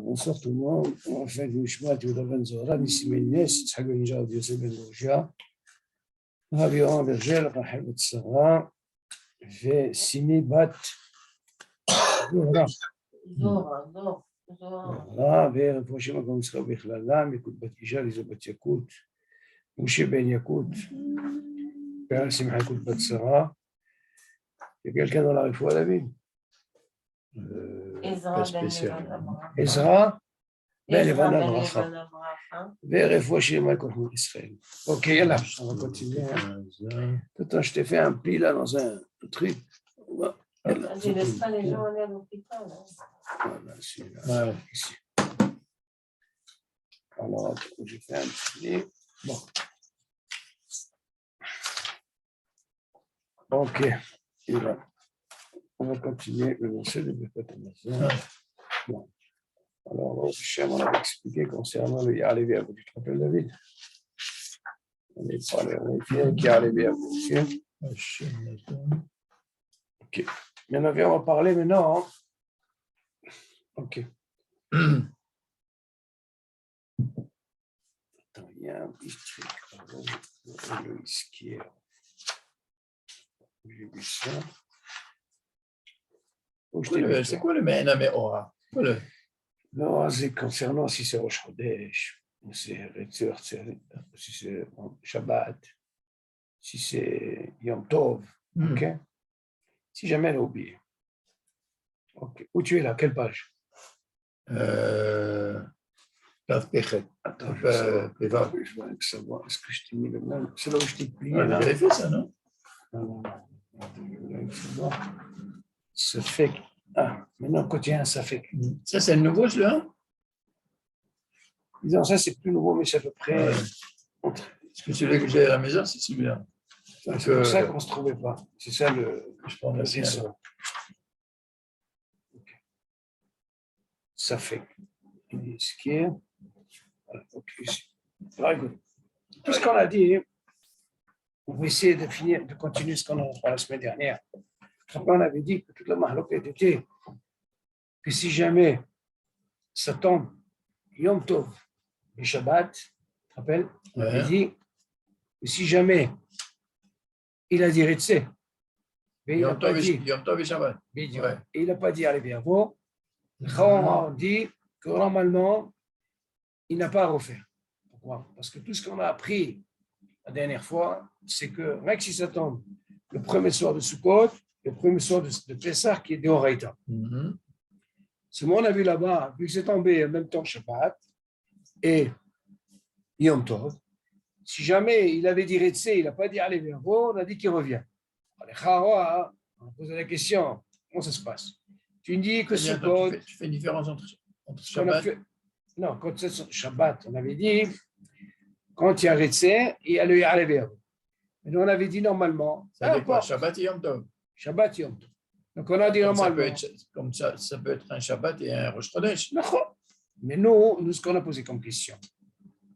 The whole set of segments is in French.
Bonsoir tout le monde. On va faire une Nishmat Yehuda Ben Zora, Nissim Enes, Yitzhak Ben Jared, Yosef Ben Gorgia, Rav Yoram Bergel, Rachel Bet Sarah, וסימי בת זוהרה, ורפואה שם הגאון ישראל בכללם, יקוד בת אישה, ליזו בת יקוד, משה בן יקוד, ועל שמחה יקוד בת שרה. quelqu'un dans la רפואה להבין? עזרא בן לבן הברכה. ורפואה שלמה לכל חמור ישראל. Ok, yalla, on va continuer. Attends, je t'ai fait un pli là dans un truc. Je ne laisse pas les gens aller à l'hôpital. Voilà, celui-là. Ici. Alors, j'ai fait un pli. Bon. Ok, et là, on va continuer le verset de Birkat Hamazon. Bon. Alors, on avait expliqué concernant le Ya'alevi Avot. Tu te rappelles, David? On est parlé, on est fiers qu'il y a Ya'alevi Avot. Ok. Maintenant, on va parler maintenant. Ok. Attends, il y a un petit truc. Le isquier. J'ai vu ça. C'est quoi le Me'ena Me'ora? Non, c'est concernant si c'est Rosh Chodesh, ou c'est Retzer, si c'est Shabbat, si c'est Yom Tov, ok? Si jamais elle a oublié. Ok. Où tu es là? Quelle page? Attends, je veux savoir. Est-ce que je t'ai mis le même? C'est là où je t'ai plié. On avait fait ça, non? Non. Ça fait que. Ah, maintenant, quotidien, ça fait que. Ça, c'est le nouveau, celui-là? Disons, ça, c'est plus nouveau, mais c'est à peu près. Ouais. Ce que celui que j'ai à la maison, c'est celui-là. C'est pour ça qu'on ne se trouvait pas. C'est ça le. Je prends la raison. Okay. Ça fait ce qui est. Okay. Tout ce qu'on a dit, on va essayer de finir, de continuer ce qu'on a fait la semaine dernière. Après, on avait dit que toute la mahloquette était que si jamais ça tombe Yom Tov et Shabbat, tu te rappelles? On avait dit que si jamais il a dit Retsé, mais il n'a pas dit Yom Tov et Shabbat. Et il n'a pas dit allez bien avant. On dit que normalement, il n'a pas à refaire. Pourquoi? Parce que tout ce qu'on a appris la dernière fois, c'est que rien que si ça tombe le premier soir de Sukkot, le premier soir de Pessah qui est de Horaïta. Ce qu'on a vu là-bas, vu que c'est tombé en même temps Shabbat et Yom Tov, si jamais il avait dit Retsé, il n'a pas dit allez bien avant, on a dit qu'il revient. On a posé la question, comment ça se passe? Tu me dis que Sukkot. Tu fais une différence entre Shabbat. Non, quand c'est Shabbat, on avait dit, quand il y a Retsé, il y a le Ya'alevi. Mais on avait dit normalement. Ça veut quoi? Shabbat et Yom Tov. Shabbat et Yom Tov. Donc on a dit normalement. Comme ça peut être un Shabbat et un Rosh Chodesh. Mais nous, ce qu'on a posé comme question,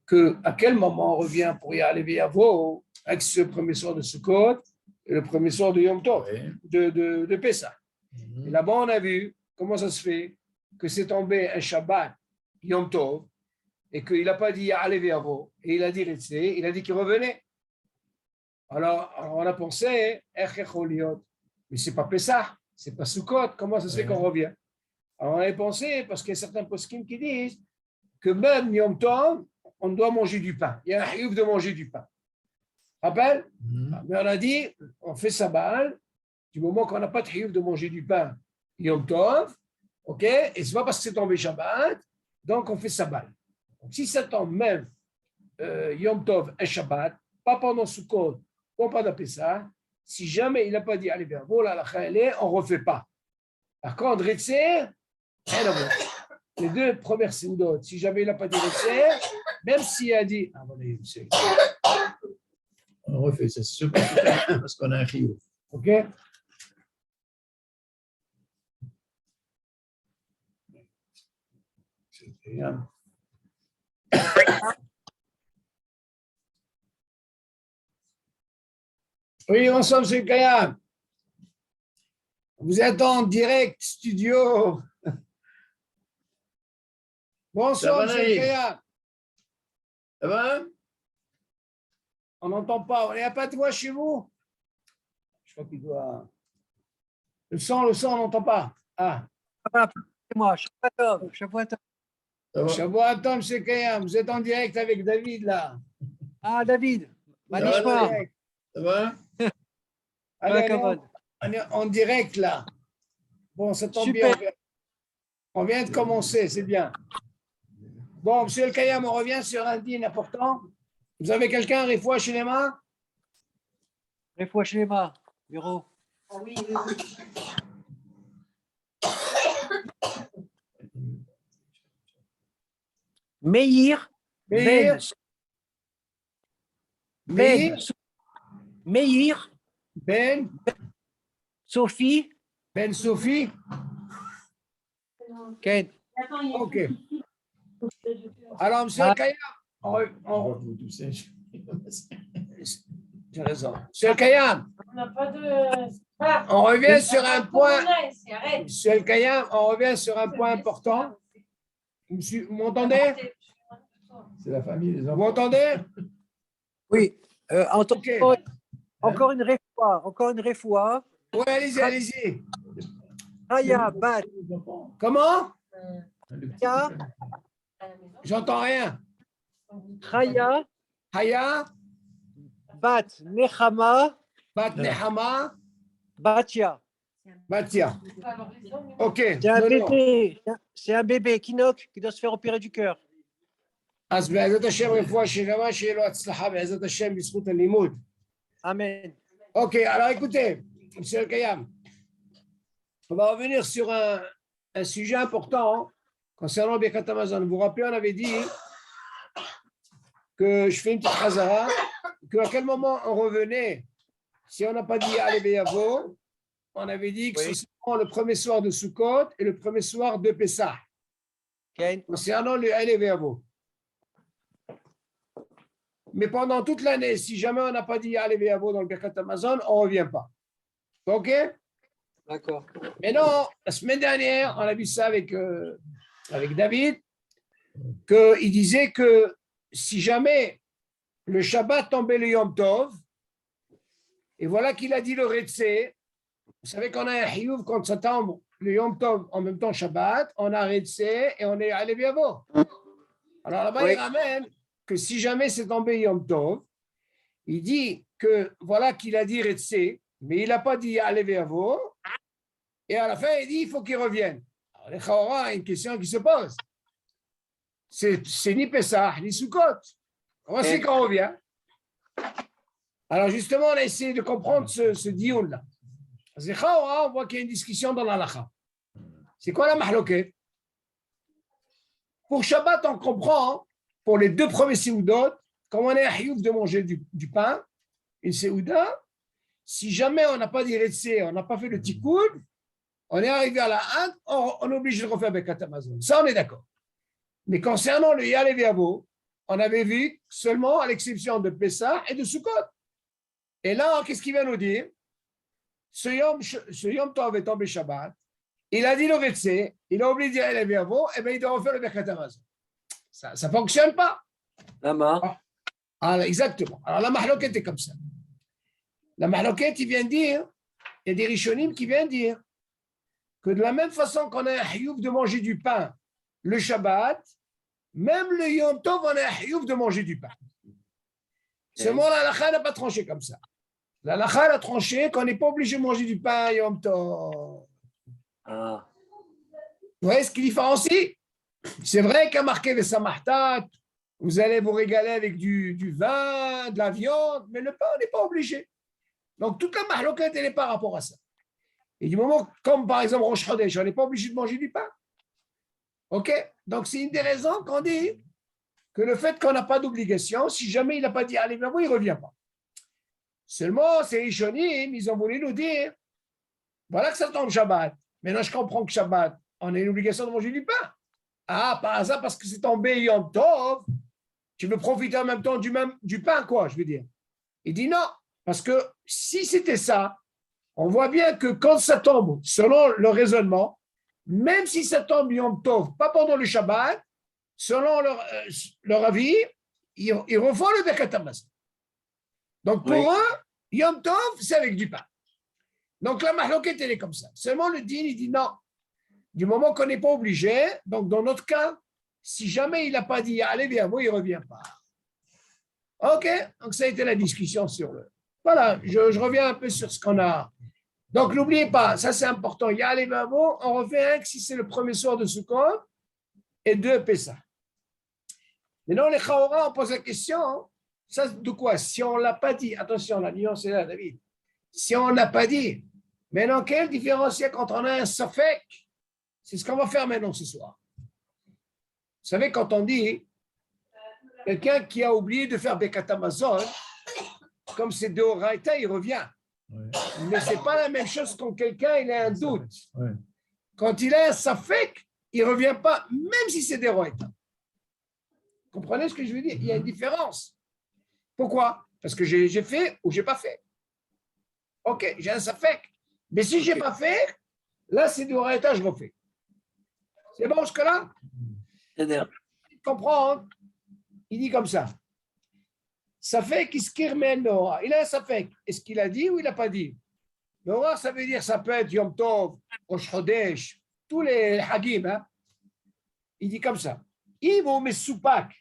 que à quel moment on revient pour Ya'alevi Avo avec ce premier soir de Sukkot et le premier soir de Yom Tov, de Pessah. Et là-bas, on a vu comment ça se fait que c'est tombé un Shabbat Yom Tov et qu'il n'a pas dit Ya'alevi Avo et il a dit Retsé, il a dit qu'il revenait. Alors, on a pensé, mais c'est pas Pessah, c'est pas Sukkot, comment ça se fait qu'on revient? Alors, on avait pensé, parce qu'il y a certains poskim qui disent que même Yom Tov, on doit manger du pain. Il y a un hiouf de manger du pain. Rappelle? Mais on a dit, on fait Sabal, du moment qu'on n'a pas de hiouf de manger du pain, Yom Tov, ok? Et c'est pas parce que c'est tombé Shabbat, donc on fait Sabal. Donc, si ça tombe même Yom Tov et Shabbat, pas pendant Sukkot, pas pendant Pessah, si jamais il n'a pas dit allez bien, voilà la chaîne, on ne refait pas. Par contre, Retsé, les deux premières sindot, si jamais il n'a pas dit Retsé, même s'il a dit, ah voilà, on refait, c'est sûr parce qu'on a un chiyuv. Ok? C'est bien. Oui, ensemble, c'est Kayam. Vous êtes en direct studio. Bonsoir, Ça va, monsieur Naïm? Kaya. Ça va? On n'entend pas. Il n'y a pas de voix chez vous? Je crois qu'il doit. Le son, on n'entend pas. Ah, C'est moi, Shavuot Tov. Ça va? Shabbat Atom, monsieur Kaya. Vous êtes en direct avec David, là. Ah, David, Vous êtes en Manishma, direct. Ça va? Allez, Kavod. on est en direct, là. Bon, ça tombe Super. bien. On vient de commencer, c'est bien. Bon, monsieur El Kayam, on revient sur un dîner important. Vous avez quelqu'un, Rifoua chez les mains? Refoua Shlema, bureau. Ah oui, oui, oui. Meir, Meir, Ben, Meir, Meir, Ben, Sophie, Ben Sophie. Ken. Attends, il y a OK. plus. Alors, monsieur Ah. El Kayam, Vous toussez. j'ai raison. Monsieur El Kayam, On n'a pas de. Ah, on revient sur un point. Arrête. Monsieur El Kayam, on revient sur un point important. Vous m'entendez? C'est la famille, les Vous enfants. m'entendez? Oui, OK. encore une refoua. Oui, allez-y, allez-y. Raya, Bat, Les enfants. Comment? Le petit, Ya. À la maison. J'entends rien. Raya, Haya, Bat, Nechama, Bat Nehama, Batia. Batia. Alors, les hommes, OK. C'est un Non, non. bébé, c'est un bébé, Kinok, qui doit se faire opérer du cœur. אז בעזרת השם רפואה שלמה, שיהיה לו הצלחה בעזרת השם בזכות הלימוד. Amen. Ok, alors écoutez, monsieur El Kayam, on va revenir sur un sujet important concernant Birkat Hamazon. Vous vous rappelez, on avait dit que je fais une petite chazara, qu'à quel moment on revenait, si on n'a pas dit Allez Beyavo, on avait dit que Oui. ce sera le premier soir de Sukkot et le premier soir de Pessah, Ken. concernant le Allez Beyavo. Mais pendant toute l'année, si jamais on n'a pas dit Allez Beyavo dans le Birkat Hamazon, on ne revient pas. Ok? D'accord. Mais non, la semaine dernière, on a vu ça avec David, qu'il disait que si jamais le Shabbat tombait le Yom Tov, et voilà qu'il a dit le Retsé, vous savez qu'on a un Hiyuv quand ça tombe le Yom Tov en même temps Shabbat, on a Retsé et on est allé Biavo. Alors là-bas, Oui. il ramène que si jamais c'est tombé Yom Tov, il dit que voilà qu'il a dit Retsé, mais il n'a pas dit allé Biavo. Et à la fin, il dit il faut qu'il revienne. Alors, les Chaora, une question qui se pose. C'est ni Pessah, ni Sukkot. On sait qu'on revient. Alors, justement, on a essayé de comprendre ce dioun-là. Parce que les Chaora, on voit qu'il y a une discussion dans l'Alacha. C'est quoi la mahloket? Pour Shabbat, on comprend, pour les deux premiers séoudot, comme on est à Hiyuv de manger du pain, une séouda, si jamais on n'a pas dit Retsé, on n'a pas fait le tikkun, on est arrivé à la hâte, on est obligé de refaire Birkat Hamazon. Ça, on est d'accord. Mais concernant le Yale Viavo, on avait vu seulement à l'exception de Pessah et de Sukkot. Et là, qu'est-ce qu'il vient nous dire? Ce Yom Tov est tombé Shabbat, il a dit le Retsé, il a oublié de dire Yale Viavo, et bien il doit refaire le Birkat Hamazon. Ça ne fonctionne pas. Lama. Alors, exactement. Alors la mahloket est comme ça. La mahloket, il vient dire, il y a des rishonim qui viennent dire que de la même façon qu'on a un hiyuv de manger du pain le Shabbat, même le Yom Tov, on a un hiyuv de manger du pain. Seulement, la halakha n'a pas tranché comme ça. La halakha a tranché qu'on n'est pas obligé de manger du pain Yom Tov. Ah. Vous voyez ce qui différencie? C'est vrai qu'à marquer les samahtat, vous allez vous régaler avec du vin, de la viande, mais le pain, on n'est pas obligé. Donc, toute la mahloket, elle est par rapport à ça. Et du moment, comme par exemple Rosh Chodesh, on n'est pas obligé de manger du pain. OK? Donc, c'est une des raisons qu'on dit que le fait qu'on n'a pas d'obligation, si jamais il n'a pas dit allez, ben, il ne revient pas. Seulement, ces Rishonim, ils ont voulu nous dire voilà que ça tombe Shabbat. Maintenant, je comprends que Shabbat, on a une obligation de manger du pain. Ah, par hasard, parce que c'est tombé Yom Tov, tu veux profiter en même temps du pain, quoi, je veux dire. Il dit non, parce que si c'était ça, On voit bien que quand ça tombe, selon le raisonnement, même si ça tombe Yom Tov, pas pendant le Shabbat, selon leur avis, ils refont le Birkat Hamazon. Donc pour eux, Yom Tov, c'est avec du pain. Donc la mahloket, elle est comme ça. Seulement le din, il dit non. Du moment qu'on n'est pas obligé, donc dans notre cas, si jamais il n'a pas dit allez, viens, moi, il ne revient pas. OK? Donc ça a été la discussion sur le. Voilà, je reviens un peu sur ce qu'on a. Donc n'oubliez pas, ça c'est important. Il y a les mots, on refait un si c'est le premier soir de Sukkot et 2 Pessah. Maintenant, les Chaora, on pose la question, ça de quoi? Si on ne l'a pas dit, attention, la nuance est là, David. Si on n'a pas dit, maintenant, quelle différence il y a quand on a un safek? C'est ce qu'on va faire maintenant ce soir. Vous savez, quand on dit quelqu'un qui a oublié de faire Birkat Hamazon, comme c'est de Oraita, il revient. Ouais. Mais ce n'est pas la même chose quand quelqu'un il a un doute. Ouais. Quand il a un safek, il ne revient pas, même si c'est des Oraita. Vous comprenez ce que je veux dire? Il y a une différence. Pourquoi? Parce que j'ai fait ou je n'ai pas fait. OK, j'ai un safek. Mais si je n'ai pas fait, là, c'est du Oraita, je refais. C'est bon jusque-là? C'est-à-dire? Tu comprends? Il dit comme ça. Safek iskir Noah. Il a un safek. Est-ce qu'il a dit ou il n'a pas dit? Noah, ça veut dire ça peut être Yom Tov, Rosh Chodesh, tous les Hagim. Hein? Il dit comme ça. Im ou mesupak,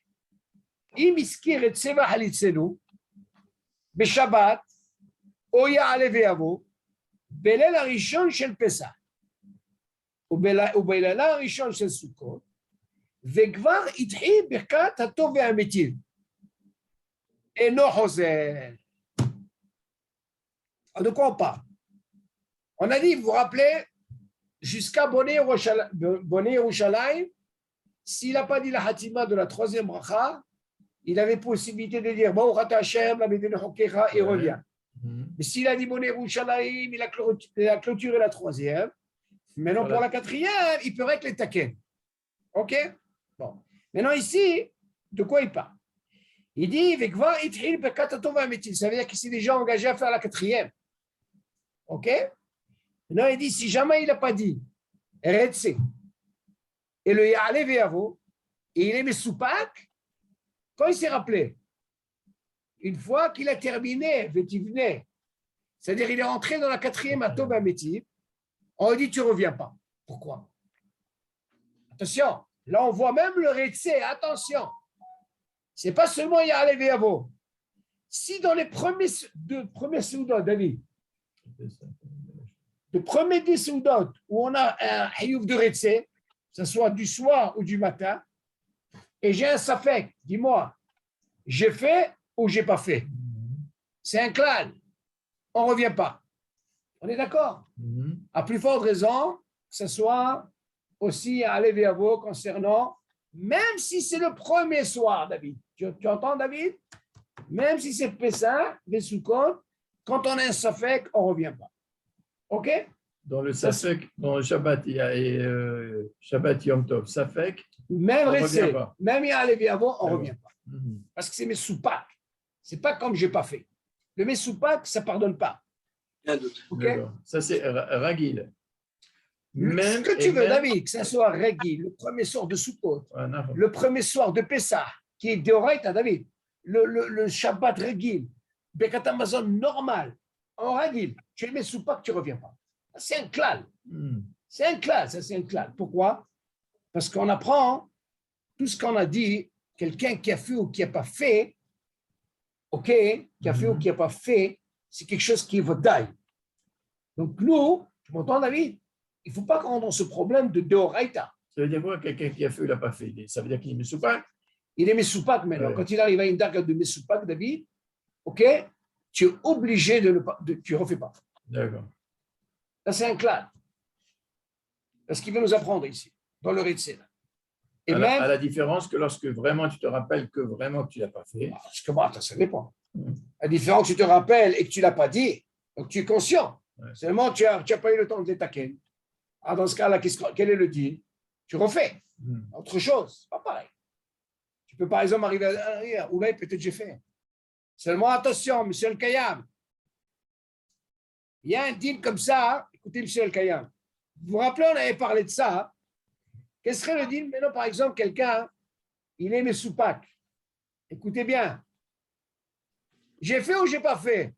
im iskir et tseva halitzenu, beshabbat, oya aleve avo, belel harishon shel Pesach, ובלילה הראשון של סוכות, וכבר התחיל ברכת הטוב והמיטיב. אינו חוזר. De quoi on parle? On a dit, vous vous rappelez, jusqu'à Bonnet Yerushalayim, s'il n'a pas dit la Hatima de la 3e bracha, il avait possibilité de dire Baruch Ata Hashem, la Medina Hokecha, et revient. Mais s'il a dit Bonnet Yerushalayim, il a clôturé la 3e. Maintenant, pour la 4e, il peut régler les taquets. OK? Bon. Maintenant, ici, de quoi il parle? Il dit, ça veut dire qu'il s'est déjà engagé à faire la 4e. OK? Maintenant, il dit, si jamais il n'a pas dit, Retse, et le Ya'ale Ve'avo, et il est Mesoupak, quand il s'est rappelé, une fois qu'il a terminé, Vetivne, c'est-à-dire il est rentré dans la 4e à Tov Ametiv, on lui dit, tu ne reviens pas. Pourquoi? Attention, là on voit même le Retse, attention. Ce n'est pas seulement Ya'ale Ve'avo. Si dans les premiers Soudan, David, le premier des Soudan où on a un Hayouf de Retse, que ce soit du soir ou du matin, et j'ai un Safek, dis-moi, j'ai fait ou j'ai pas fait? C'est un clan. On ne revient pas. On est d'accord? À plus forte raison, que ce soit aussi à Léviavo concernant, même si c'est le premier soir, David. Tu entends, David? Même si c'est Pessah, les Sukkot, quand on a un Safek, on ne revient pas. OK? Dans le Safek, dans le Shabbat, il y a Shabbat Yom Tov, Safek. Même Ressé, même il y a Léviavo, on ne revient pas. Parce que c'est mes soupak. Ce n'est pas comme je n'ai pas fait. Le mes soupak, ça ne pardonne pas. Okay? Ça, c'est Ragil. Ce que tu veux, David, que ce soit Ragil, le premier soir de Sukkot, le premier soir de Pessah, qui est d'Oraita, David, le Shabbat Ragil, Birkat Hamazon normal, en Ragil, tu es mes soupak, tu ne reviens pas. C'est un klal. C'est un klal, ça c'est un klal. Pourquoi? Parce qu'on apprend tout ce qu'on a dit, quelqu'un qui a fait ou qui n'a pas fait, OK, qui a fait ou qui n'a pas fait, c'est quelque chose qui est vadaï. Donc nous, tu m'entends David? Il ne faut pas qu'on rentre dans ce problème de Deoraita. Ça veut dire quoi, quelqu'un qui a fait ou n'a pas fait? Ça veut dire qu'il est Mesoupak? Il est Mesoupak maintenant. Ouais. Quand il arrive à une darga de Mesoupak, David, OK, tu es obligé de ne pas, tu ne refais pas. D'accord. Là, c'est un clan. C'est ce qu'il veut nous apprendre ici, dans le Ritzé. Et même, à la différence que lorsque vraiment tu te rappelles que vraiment tu ne l'as pas fait. Parce que bon, ça dépend. La différence que tu te rappelles et que tu ne l'as pas dit, donc tu es conscient. Ouais. Seulement, tu n'as pas eu le temps de détaquer. Ah, dans ce cas-là, quel est le deal? Tu refais. Autre chose, pas pareil. Tu peux par exemple arriver à dire, ou là, peut-être j'ai fait. Seulement, attention, monsieur le Kayam. il y a un deal comme ça. Écoutez, monsieur Al-Kayam, vous vous rappelez, on avait parlé de ça. Quel serait le deal maintenant, par exemple, quelqu'un, il est mes soupacs. Écoutez bien. J'ai fait ou j'ai pas fait?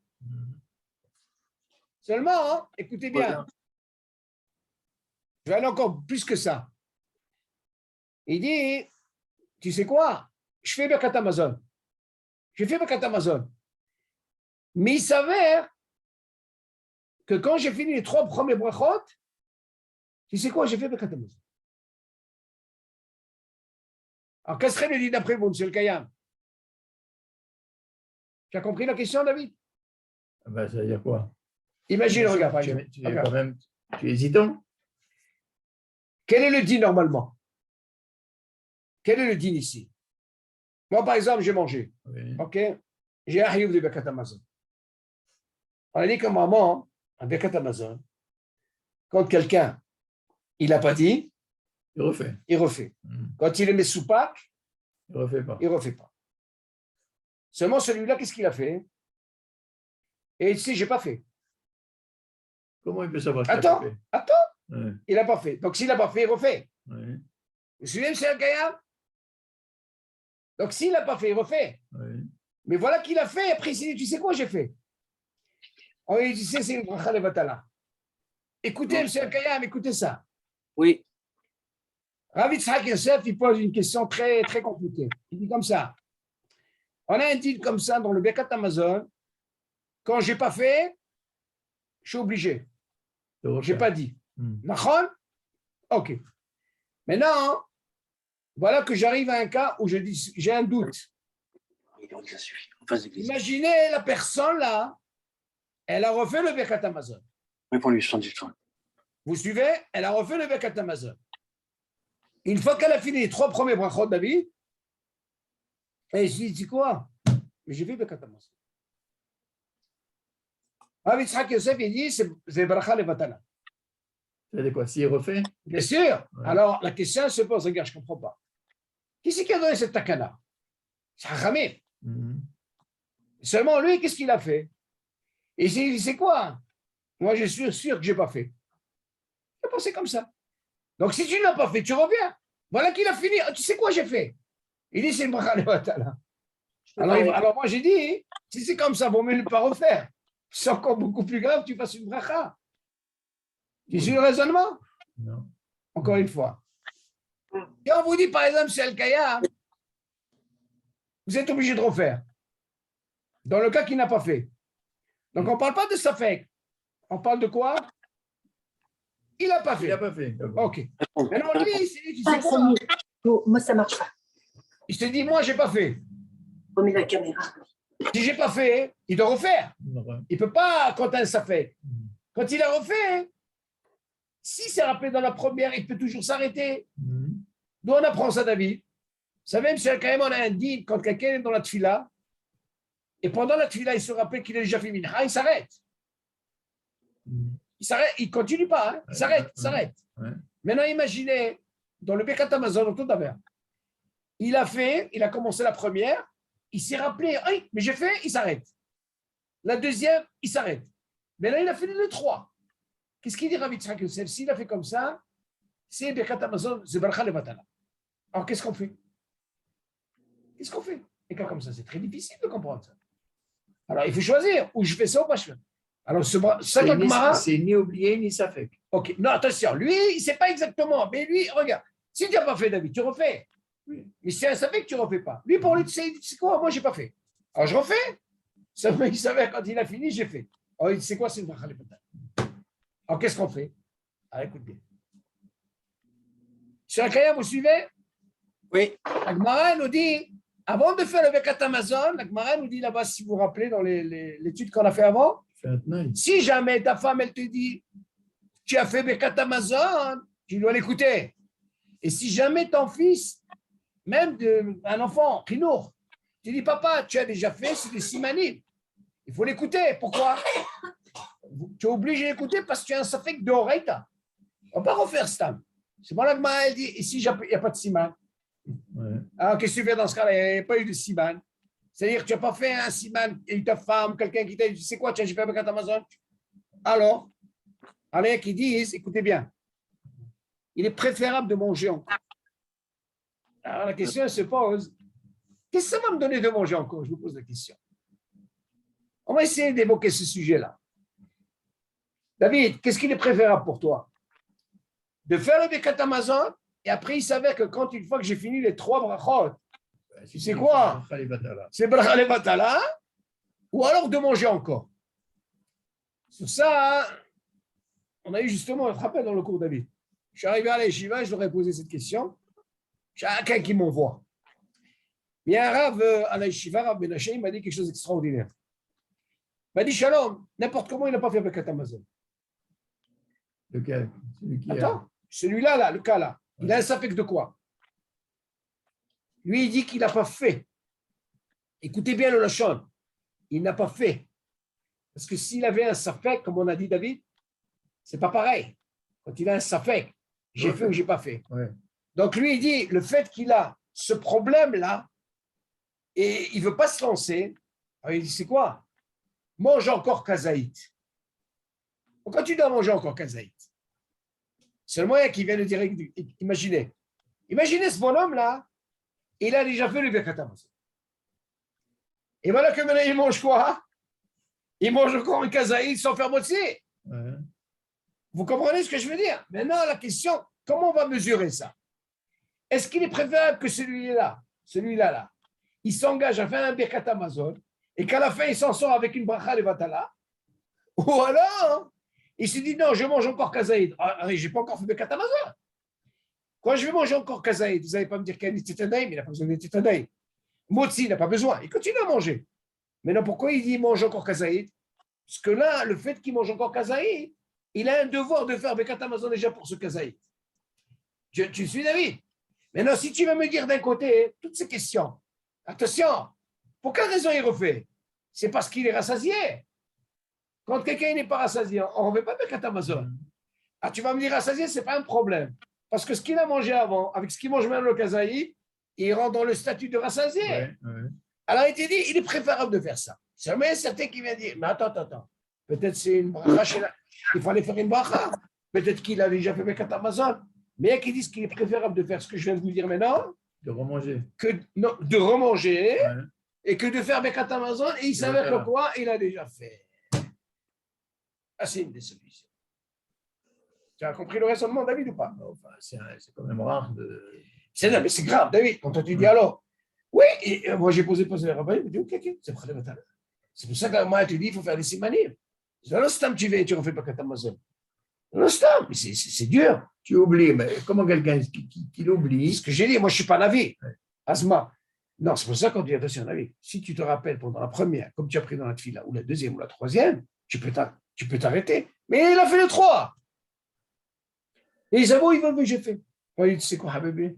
Seulement, hein, écoutez bien. Je vais aller encore plus que ça. Il dit, tu sais quoi? Je fais Birkat Amazon. J'ai fait Birkat Amazon. Mais il s'avère que quand j'ai fini les 3 premiers brachot, tu sais quoi? J'ai fait Birkat Amazon. Alors, qu'est-ce serait le dit d'après vous, monsieur le Kayam? Tu as compris la question, David? Ben, ça veut dire quoi? Imagine, regarde, par exemple. Tu es quand même, tu es hésitant. Quel est le din normalement? Quel est le din ici? Moi, par exemple, j'ai mangé. Oui. OK? J'ai un hiouf de Birkat Amazon. On a dit que maman, un Birkat Amazon, quand quelqu'un, il n'a pas dit, Il refait. il refait. Quand il est mis sous Pâques, Il refait pas. il ne refait pas. Seulement celui-là, qu'est-ce qu'il a fait? Et il dit, je n'ai pas fait. Comment il peut savoir qu'il a Attends, pas fait? attends, Oui. il n'a pas fait. Donc, s'il n'a pas fait, il refait. Oui. Vous vous souvenez, M. Al-Kayam? Donc, s'il n'a pas fait, il refait. Oui. Mais voilà qu'il a fait. Après, il s'est dit, tu sais quoi, j'ai fait? On lui dit, c'est une bracha levatala. Écoutez, M. Al-Kayam, écoutez ça. Oui. Rav Yitzhak Yosef, il pose une question très, très compliquée. Il dit comme ça. On a un deal comme ça dans le Birkat Amazon. Quand je n'ai pas fait, je suis obligé. Je n'ai pas dit. Nachon? OK. Maintenant, voilà que j'arrive à un cas où je dis, j'ai un doute. Ça suffit. En face d'église. Imaginez la personne là, elle a refait le Birkat Amazon. Réponds-lui, 70 francs. Vous suivez? Elle a refait le Birkat Amazon. Une fois qu'elle a fini les 3 premiers brachot, David, elle s'est dit quoi? Mais j'ai fait Birkat Amazon. Rav Yitzhak Yosef, il dit, c'est bracha levatala. C'est quoi? S'il refait? Bien sûr. Ouais. Alors, la question se pose, regarde, je ne comprends pas. Qui c'est qui a donné cette takana? C'est Hachamim. Seulement lui, qu'est-ce qu'il a fait? Et il s'est dit, c'est quoi? Moi, je suis sûr que je n'ai pas fait. Il a pensé comme ça. Donc, si tu ne l'as pas fait, tu reviens. Voilà qu'il a fini. Tu sais quoi j'ai fait? Il dit, c'est une bracha levatala. Alors, moi, j'ai dit, si c'est comme ça, vaut mieux ne pas refaire. C'est encore beaucoup plus grave, tu fasses une bracha. Tu suis le raisonnement? Non. Encore une fois. Et on vous dit, par exemple, c'est Al-Kaya, vous êtes obligé de refaire. Dans le cas qu'il n'a pas fait. Donc, on ne parle pas de Safek. On parle de quoi? Il n'a pas Il fait. n'a pas fait. OK. Maintenant, lui, il s'est dit, tu sais Ah, ça quoi? mieux. Moi, ça marche pas. Il s'est dit, moi, je n'ai pas fait. Remets la caméra. Si je n'ai pas fait, il doit refaire. Ouais. Il ne peut pas quand un Safek. Quand il a refait, si c'est rappelé dans la première, il peut toujours s'arrêter. D'où on apprend ça, David? Vous savez, même si quand même on a un dit, quand quelqu'un est dans la tfila, et pendant la tfila, il se rappelle qu'il a déjà fait mincha, il s'arrête. Il s'arrête, il ne continue pas, hein. Il s'arrête, il s'arrête. Ouais. Maintenant, imaginez, dans le Birkat Amazon, tout d'abord, il a commencé la première, il s'est rappelé, hey, mais j'ai fait, il s'arrête. La deuxième, il s'arrête. Maintenant, il a fini les 3. Qu'est-ce qu'il dit, Rav Yitzhak Yosef? S'il a fait comme ça, c'est Birkat Amazon, c'est bracha levatala. Alors, qu'est-ce qu'on fait? Qu'est-ce qu'on fait? Et cas comme ça, c'est très difficile de comprendre ça. Alors, il faut choisir, ou je fais ça ou pas je fais. Alors, ça, la Gemara, C'est ni oublié ni Safek. OK. Non, attention, lui, il ne sait pas exactement. Mais lui, regarde, si tu n'as pas fait, David, tu refais. Mais si ça fait que tu ne refais pas. Lui, pour lui, tu sais quoi? Moi, je n'ai pas fait. Alors, je refais. Seulement, il savait quand il a fini, j'ai fait. Alors, il dit, c'est quoi? C'est une bracha levatala. Alors, qu'est-ce qu'on fait? Alors, écoute bien. Sur la Kaya, vous suivez? Oui. La Gemara nous dit, avant de faire le Birkat Amazon, la Gemara nous dit là-bas, si vous vous rappelez, dans l'étude qu'on a fait avant, Fais un tenaille. si jamais ta femme, elle te dit, tu as fait Birkat Amazon, tu dois l'écouter. Et si jamais ton fils, même un enfant, Khinour, tu dis, papa, tu as déjà fait, c'est des simanim. Il faut l'écouter. Pourquoi? Tu es obligé d'écouter parce que tu as un safek de oreita. On ne va pas refaire ça. C'est bon, la Gemara, elle dit, et si il n'y a pas de siman? Ouais. Alors, qu'est-ce que tu fais dans ce cas-là? Il n'y a pas eu de siman. C'est-à-dire que tu n'as pas fait un siman et ta femme, quelqu'un qui t'a dit, tu sais quoi, tu as fait Birkat Amazon? Alors, allez, qui disent, écoutez bien, il est préférable de manger encore. Alors la question elle se pose, qu'est-ce que ça va me donner de manger encore? Je vous pose la question. On va essayer d'évoquer ce sujet-là. David, qu'est-ce qu'il est préférable pour toi? De faire le Birkat Hamazon et après il s'avère que quand une fois que j'ai fini les 3 brachot, tu sais quoi? C'est bracha levatala ou alors de manger encore. Sur ça, hein, on a eu justement un rappel dans le cours David. Je suis arrivé à la yeshiva, je leur ai posé cette question. Chacun qui m'envoie. Il y a un Rav à la yeshiva, Rav Menashe, il m'a dit quelque chose d'extraordinaire. Il m'a dit Shalom, n'importe comment il n'a pas fait Birkat Hamazon. Lequel? Attends, celui-là, là, le cas là, il a un safek de quoi? Lui, il dit qu'il n'a pas fait. Écoutez bien le lachon. Il n'a pas fait. Parce que s'il avait un safek, comme on a dit David, c'est pas pareil. Quand il a un safek, j'ai fait ou j'ai pas fait. Ouais. Donc lui, il dit, le fait qu'il a ce problème-là, et il ne veut pas se lancer, alors il dit, c'est quoi? Mange encore kazaït. Pourquoi tu dois manger encore kazaït? C'est le moyen qui vient de dire, imaginez ce bonhomme-là, il a déjà fait le Birkat Hamazon. Et voilà que maintenant, il mange quoi? Il mange encore un kazaït sans faire moitié. Ouais. Vous comprenez ce que je veux dire? Maintenant, la question, comment on va mesurer ça? Est-ce qu'il est préférable que celui-là, là, il s'engage à faire un Birkat Hamazon et qu'à la fin, il s'en sort avec une bracha levatala? Ou alors, il se dit, non, je mange encore kazaïd. Ah, je n'ai pas encore fait Birkat Hamazon. Quand je vais manger encore kazaïd, vous n'allez pas me dire qu'il y a Nititanaïm, il n'a pas besoin de Nititanaïm. Motzi, il n'a pas besoin. Il continue à manger. Maintenant, pourquoi il dit mange encore kazaïd? Parce que là, le fait qu'il mange encore kazaïd, il a un devoir de faire Birkat Hamazon déjà pour ce kazaïd. Tu suis, David? Maintenant, si tu veux me dire d'un côté toutes ces questions, attention, pour quelle raison il refait? C'est parce qu'il est rassasié. Quand quelqu'un n'est pas rassasié, on ne refait pas Birkat Hamazon. Ah, tu vas me dire rassasié, ce n'est pas un problème. Parce que ce qu'il a mangé avant, avec ce qu'il mange maintenant le kazaïd, il rentre dans le statut de rassasié. Ouais, ouais. Alors, il était dit, il est préférable de faire ça. C'est jamais certain qui vient dire, mais attends. Peut-être c'est une bracha, il fallait faire une bracha. Peut-être qu'il a déjà fait Birkat Hamazon. Mais il y a qui disent qu'il est préférable de faire ce que je viens de vous dire maintenant, De remanger. de remanger Ouais. et que de faire Birkat Hamazon. Et il s'avère que quoi? Il a déjà fait. Ah, c'est une des solutions. Tu as compris le raisonnement, David, ou pas? Enfin, c'est quand même rare de. Mais c'est grave, David. Quand tu dis alors, oui, et moi j'ai posé le rabbin, il me dit, ok, c'est pour ça. C'est pour ça que moi, tu dis, il faut faire des simanim. C'est l'instant tu vas et tu refais Birkat Hamazon. L'instant, mais c'est dur. Tu oublies, mais comment quelqu'un qui l'oublie? C'est ce que j'ai dit, moi je ne suis pas navi. Ouais. Asma. Non, c'est pour ça qu'on dit attention, navi. Si tu te rappelles pendant la première, comme tu as pris dans la tefila, ou la deuxième ou la troisième, tu peux t'arrêter. Mais il a fait le 3. Et ils avouent, mais j'ai fait. Moi, il dit, c'est quoi, Habibi?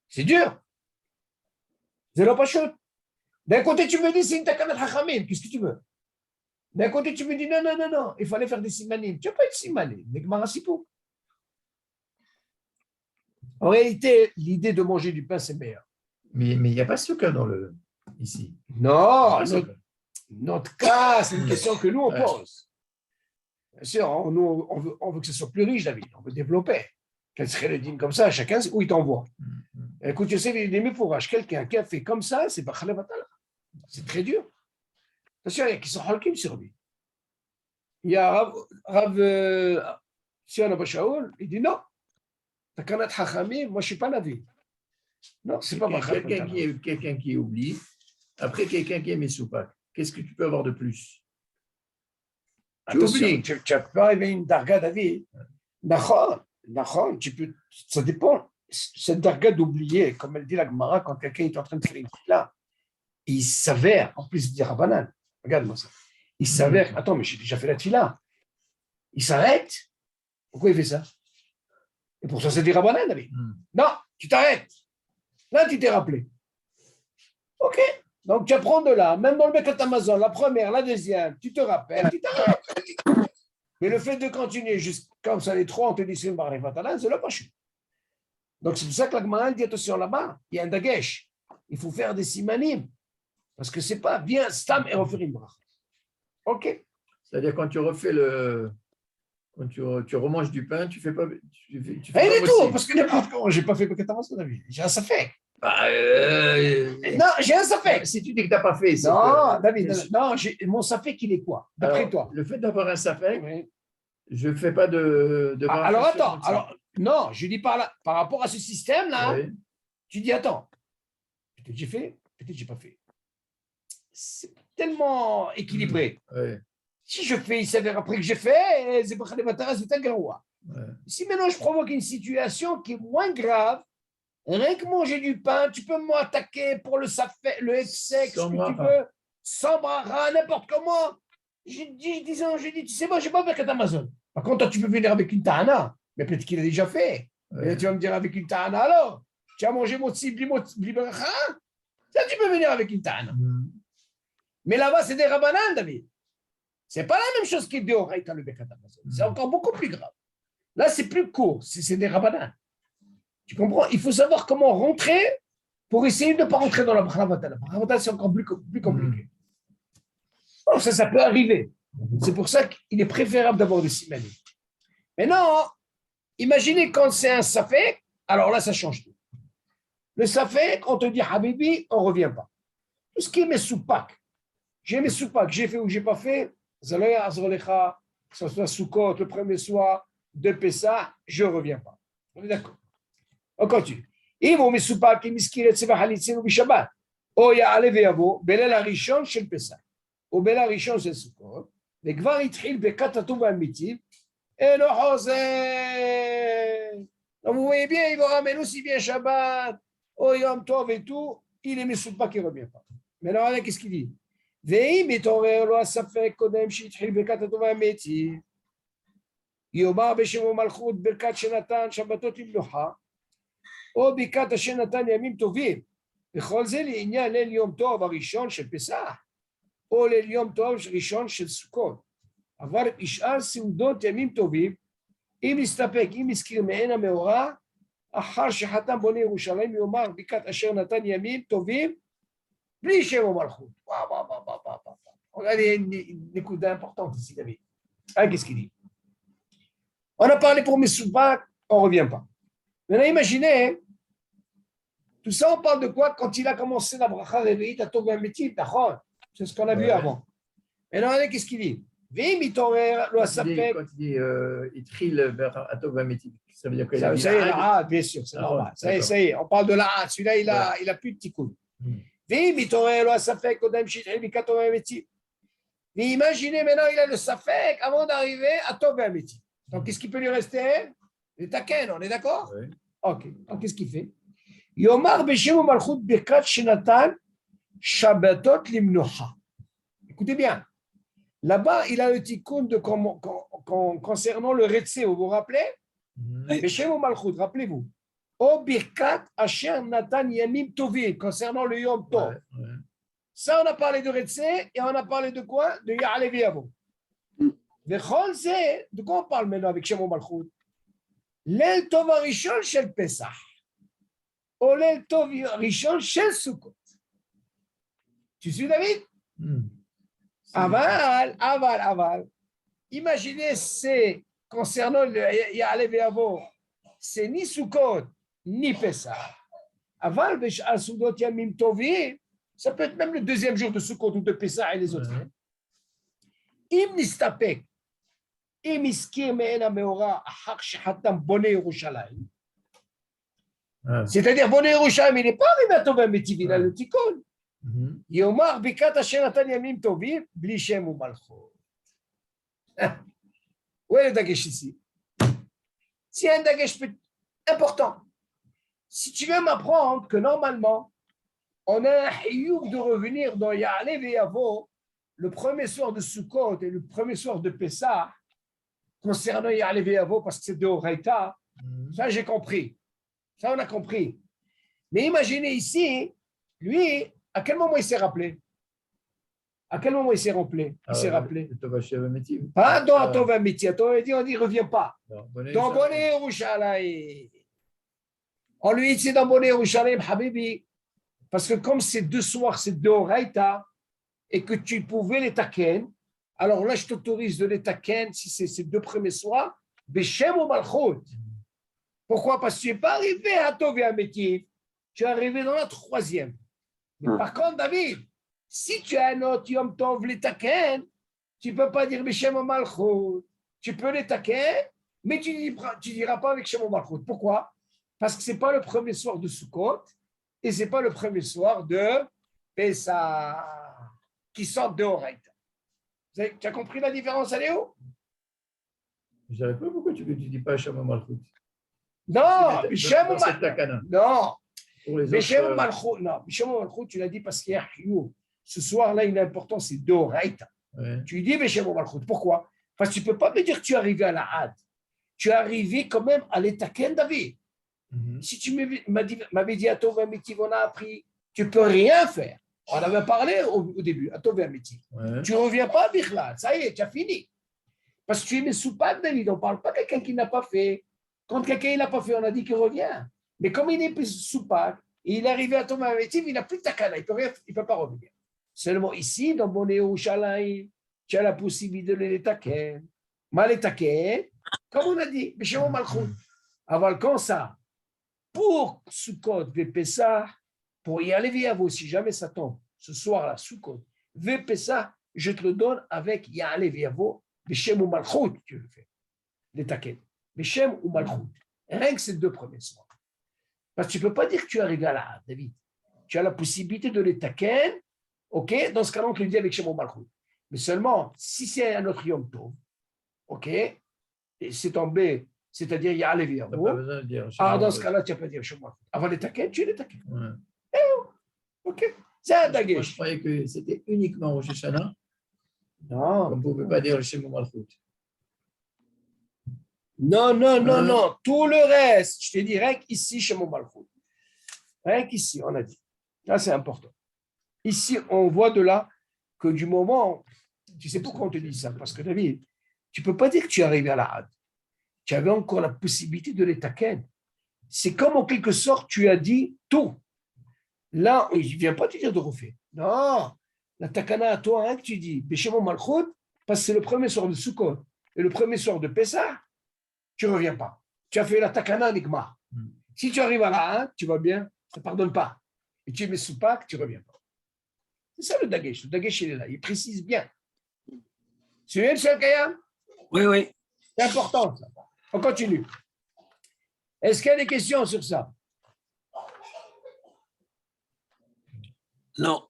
C'est dur. C'est la pachote. D'un côté, tu me dis, c'est une takanat hachamim. Qu'est-ce que tu veux? D'un côté, tu me dis, non, il fallait faire des simanim. Tu n'as pas de simanim, mais Gmarasipou. En réalité, l'idée de manger du pain, c'est meilleur. Mais il n'y a pas ce cas ici. Non, Il y a pas notre cas, c'est une question que nous, on Ouais. pose. Bien sûr, nous, on veut que ce soit plus riche, David. On veut développer. Quel serait le dîme comme ça? Chacun, où il t'envoie. Écoute, je sais, les méfourages, quelqu'un qui a fait comme ça, c'est pas Khalevatala. C'est très dur. Attention, il y a qui sont halkim sur lui. Il y a Rav Sion Abba Shaul, il dit non. Takanat Hachamim, moi je ne suis pas navi. Non, c'est pas quelqu'un qui oublie, après quelqu'un qui est Messoupak. Qu'est-ce que tu peux avoir de plus? Tu oublies. Tu peux arriver une darga d'avis. Nachon, tu peux, ça dépend. Cette darga d'oublier, comme elle dit la Gemara, quand quelqu'un est en train de faire une fila, il s'avère, en plus de dire Rabbanan, regarde-moi ça, il s'avère, attends, mais j'ai déjà fait la fila. Il s'arrête. Pourquoi il fait ça? Et pour ça, c'est des Rabbanan, David. Non, tu t'arrêtes. Là, tu t'es rappelé. OK. Donc, tu apprends de là, même dans le Birkat Hamazon, la première, la deuxième, tu te rappelles, tu t'arrêtes. Mais le fait de continuer juste comme ça, les 3, on te dit c'est une barre c'est là pas chou. Donc, c'est pour ça que la Gemara dit attention là-bas, il y a un dagesh. Il faut faire des simanim. Parce que c'est pas bien stam et refaire une bracha. Ok. C'est-à-dire, quand tu refais quand tu remanges du pain, tu fais pas. Tu fais Rien pas du tout, aussi. parce que n'importe comment, j'ai pas fait Birkat Hamazon, David. J'ai un safek. Bah, Non, j'ai un safek. si tu dis que tu n'as pas fait, c'est Non, que- David, non, mon safek, il est quoi, d'après Alors, toi? le fait d'avoir un safek, Oui. je ne fais pas de Alors variation attends, contre ça. alors non, je dis par rapport à ce système-là, Oui. tu dis attends, peut-être j'ai fait, peut-être j'ai pas fait. C'est tellement équilibré. Oui. Si je fais, il s'avère après que j'ai fait, c'est un garoua. Ouais. Si maintenant je provoque une situation qui est moins grave, rien que manger du pain, tu peux m'attaquer pour le safé, le exec, ce Sans que tu bracha. veux, sans bracha, n'importe comment. J'ai dit, tu sais, moi, je n'ai pas fait Amazon. Par contre, toi, tu peux venir avec une tahana, mais peut-être qu'il a déjà fait. Ouais. Et tu vas me dire avec une tahana alors. Tu as mangé motzi, bli bracha, ça, tu peux venir avec une tahana. Mhm. Mais là-bas, c'est des rabanan, David. C'est pas la même chose que des oraïta, le Birkat Hamazon. C'est encore beaucoup plus grave. Là, c'est plus court, c'est des rabanan. Tu comprends? Il faut savoir comment rentrer pour essayer de ne pas rentrer dans la bracha. La bracha, c'est encore plus compliqué. Bon, ça peut arriver. C'est pour ça qu'il est préférable d'avoir des simanim. Mais non, imaginez quand c'est un safek, alors là, ça change tout. Le safek, on te dit Habibi, on ne revient pas. Tout ce qui est mes soupak, j'ai mes soupak, j'ai fait ou j'ai pas fait, Zalaya Azrolecha, que ce soit Sukkot, le premier soir de Pessah, je ne reviens pas. On est d'accord? On continue. אם הוא מסופק עם הזכיר את צבע חליצינו בשבת, או יעלה ויבוא בליל הראשון של פסח, או בליל הראשון של סוכות, וכבר התחיל ברכת הטוב והאמיתי, אינו חוזר. Donc vous voyez bien, il va ramener aussi bien Shabbat, au Yom Tov et tout, il est מסופק, il ne revient pas. Mais alors, là, qu'est-ce qu'il dit? ואם מתעורר לו הספק קודם שהתחיל ברכת הטוב והאמיתי, יאמר בשם ומלכות ברכת שנתן שבתות למנוחה, או ברכת אשר נתן ימים טובים, וכל זה לעניין ליל יום טוב הראשון של פסח, או ליל יום טוב ראשון של סוכות. אבל בשאר סעודות ימים טובים, אם נסתפק, אם הזכיר מעין המאורע, אחר שחתם בונה ירושלים, יאמר ברכת אשר נתן ימים טובים, בלי שם ומלכות. וואו, וואו, וואו, וואו, וואו. Regardez, une nekuda importante ici, David. Ah, qu'est-ce qu'il dit? On a parlé pour Mesoupak, on ne revient pas. Maintenant, imaginez, tout ça, on parle de quoi quand il a commencé la bracha réveillite à Tov Hametim, d'accord? C'est ce qu'on a vu avant. Maintenant, regardez, qu'est-ce qu'il dit? Quand il dit Itril vers Atov Hametim, ça veut dire qu'il a dit Ça y est, là, bien sûr, c'est normal. Ça y est, on parle de la celui-là, il a plus de tikkun. Mais imaginez maintenant, il a le safek avant d'arriver à Tov Hametim. Donc, qu'est-ce qui peut lui rester? Le taken, on est d'accord? Oui. Ok, donc qu'est-ce qu'il fait? Yomar Beshem Malchut Birkat Shenatan Shabbatot Limnocha. Écoutez bien. Là-bas, il a le tikkun de concernant le Retse, vous vous rappelez? Beshem Malchut, rappelez-vous. O Birkat Asher Natan Yamim Tovim, concernant le Yom Tov. Ouais. Ça, on a parlé de Retse et on a parlé de quoi? De Ya'alev Yavo. De quoi on parle maintenant avec Shem Malchut? L'el Tov Arishon Shel Pesach. Ou l'el Tov Rishon Shel Sukkot. Tu suis, David? Aval. Imaginez, c'est concernant le Ya'alev Yavo, c'est ni Sukkot, ni Pesach. Aval, Besh'al Sudot Yamim Tovim, ça peut être même le deuxième jour de Sukkot ou de Pesach et les autres. Im Nistapek, Im Iskir Me'en HaMeora, Achar Shechatam Bonei Yerushalayim. C'est-à-dire, Bonei Yerushalayim, il n'est pas arrivé à Tov Hametiv, il a le tikkun. Yomar Bikat Asher Natan Yamim Tovim, Bli Shem Umalchut. Où est le dagesh ici? C'est un dagesh important. Si tu veux m'apprendre que normalement, on a un hiyuv de revenir dans Ya'alev et Yavo, le premier soir de Sukkot et le premier soir de Pessah, concernant Ya'alev et Yavo, parce que c'est de Horaïta, ça j'ai compris. Ça on a compris. Mais imaginez ici, lui, à quel moment il s'est rappelé? À quel moment il s'est rappelé? Pas dans Tov Hametim. Tov Hametim, on dit, il ne revient pas. Dans Bonei Yerushalayim. On lui dit, c'est dans Bonei Yerushalayim, Habibi. Parce que comme c'est deux soirs, c'est deux Horaïta, et que tu pouvais les taken, alors là, je t'autorise de les taken si c'est ces 2 premiers soirs, Beshem ou Malchut. Pourquoi? Parce que tu n'es pas arrivé à Tov et à Métiv, tu es arrivé dans la 3e. Mais par contre, David, si tu as un autre Yom Tov, les taken, tu ne peux pas dire Beshem ou Malchut. Tu peux les taken, mais tu ne diras pas avec Shem ou Malchut. Pourquoi? Parce que ce n'est pas le premier soir de Sukkot et ce n'est pas le premier soir de Pessah qui sort de Horaïta. Tu as compris la différence, Aléo? Je ne savais pas pourquoi tu ne dis pas Shama Malchut. Non, Beshem ou C'est Malchut. Takana. Non, Pour les Beshem ou autres, Malchut. Non, Beshem ou Malchut, tu l'as dit parce qu'il y a Chiyuv. Ce soir-là, il est important, c'est de Horaïta. ouais. Tu dis Beshem ou Malchut. Pourquoi? Parce que tu ne peux pas me dire que tu es arrivé à la Had. Tu es arrivé quand même à l'Etaken, David. Mhm. Si tu m'avais dit à Tov et Métiv, on a appris, tu ne peux rien faire. On avait parlé au début, à Tov et Métiv. Ouais. Tu ne reviens pas à Bichlal, ça y est, tu as fini. Parce que tu es mes soupacs, David, on ne parle pas de quelqu'un qui n'a pas fait. Quand quelqu'un n'a pas fait, on a dit qu'il revient. Mais comme il est soupac, il est arrivé à Tov et Métiv, il n'a plus de takana, il ne peut pas revenir. Seulement ici, dans mon Yerushalayim, tu as la possibilité de les taken. Mal les taken, comme on a dit, mais chez mon Malchut. Avant quand ça, pour Sukkot, Vepessa, pour y aller via vous, si jamais ça tombe, ce soir-là, Sukkot, Vepessa, je te le donne avec Ya'ale Viavo, Beshem ou Malchut, tu le fais, les taken. Beshem ou Malchut. Rien que ces 2 premiers soirs. Parce que tu ne peux pas dire que tu es arrivé à la Had, David. Tu as la possibilité de les taken, ok, dans ce cas-là, on te le dit avec Shem ou Malchut. Mais seulement, si c'est un autre Yom Tov, ok, et c'est tombé, c'est-à-dire Ya'ale Tu n'as pas Viavo, besoin de dire. dans ce cas-là, tu n'as pas dire Shem ou Malchut. Avant les taken, tu es les taken. Ouais. Ok, c'est un Moi, je dagesh. croyais que c'était uniquement Rosh Hashanah. Non. On ne pouvait pas dire le Shema Malchut. Non, non, non, non. Tout le reste, je t'ai dit, rien qu'ici, chez mon Malchut. Rien qu'ici, on a dit. Là, c'est important. Ici, on voit de là que du moment, tu sais pourquoi on te dit ça? Parce que David, tu ne peux pas dire que tu es arrivé à la Had. Tu avais encore la possibilité de les taken. C'est comme en quelque sorte, tu as dit tout. Là, il ne vient pas te dire de refaire. Non, la takana à toi, hein, que tu dis, Béchémon Malchut, parce que c'est le premier soir de Sukkot et le premier soir de Pessah, tu ne reviens pas. Tu as fait la takana Nigma. Si tu arrives à la Had, tu vas bien, ça ne pardonne pas. Et tu mets sous Pâques, tu ne reviens pas. C'est ça le dagesh. Le dagesh, il est là. Il précise bien. Tu es le seul Kayam? Oui, oui. C'est important, ça. On continue. Est-ce qu'il y a des questions sur ça? Non.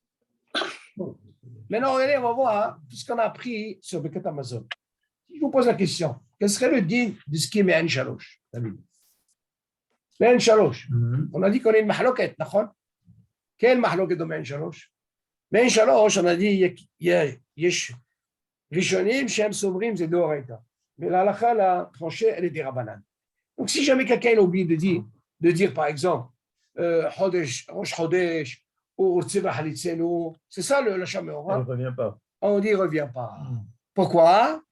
Maintenant, regardez, on va voir hein, tout ce qu'on a appris sur Birkat Amazon. Si je vous pose la question, quel serait le din de ce qui est Me'an Shalosh? Me'an Shalosh. On a dit qu'on est une mahloket, d'accord? Quelle mahloket de Me'an Shalosh? Me'an Shalosh, on a dit, il y a Rishonim, Shem Somrim, c'est Doraita. Mais la halakha, la tranchée, elle est des Rabbanan. Donc, si jamais quelqu'un a oublié de dire, par exemple, Chodesh, Rosh Chodesh, ou Tzeva Halitzenu, c'est ça le Shaméor. Il ne revient pas. On dit, il ne revient pas. Pourquoi?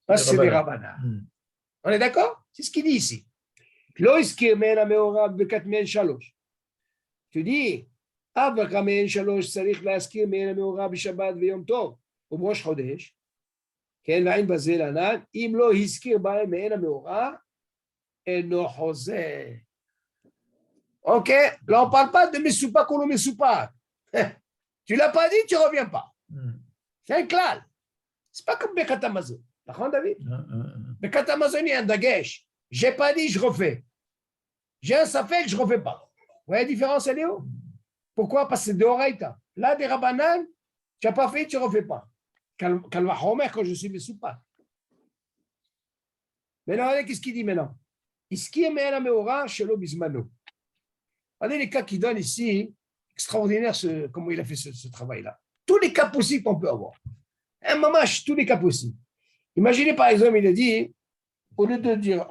Parce que c'est des Rabbanan. On est d'accord? C'est ce qu'il dit ici. Loïskir Me'en Me'orab Bekat Me'en Shalosh. Tu dis, Avaka Me'en Shalosh, Sarich Laskir Me'en Me'orab Shabbat V'Yom Tov, ou Rosh Chodesh. כן, ועין בזה לנ"ל, אם לא הזכיר בהם מעין המאורע, אינו חוזר. Ok? Là, on ne parle pas de Mesoupak ou non Mesoupak. Tu ne l'as pas dit, tu ne reviens pas. C'est un clal. Ce n'est pas comme Birkat Hamazon. D'accord, David? Birkat Hamazon, il y a un dagesh. Je n'ai pas dit, je refais. J'ai un safek, je ne refais pas. Vous voyez la différence, elle est où? Pourquoi? Parce que c'est de Horaïta. Là, des Rabbanan, tu n'as pas fait, tu ne refais pas. Kalvachomer quand je suis Mesoupak. Maintenant, regardez qu'est-ce qu'il dit maintenant. Iski Me'en Me'ora Shelo Bismano. Regardez les cas qu'il donne ici, extraordinaire comment il a fait ce travail-là. Tous les cas possibles qu'on peut avoir. Un mamash, tous les cas possibles. Imaginez par exemple, il a dit, au lieu de dire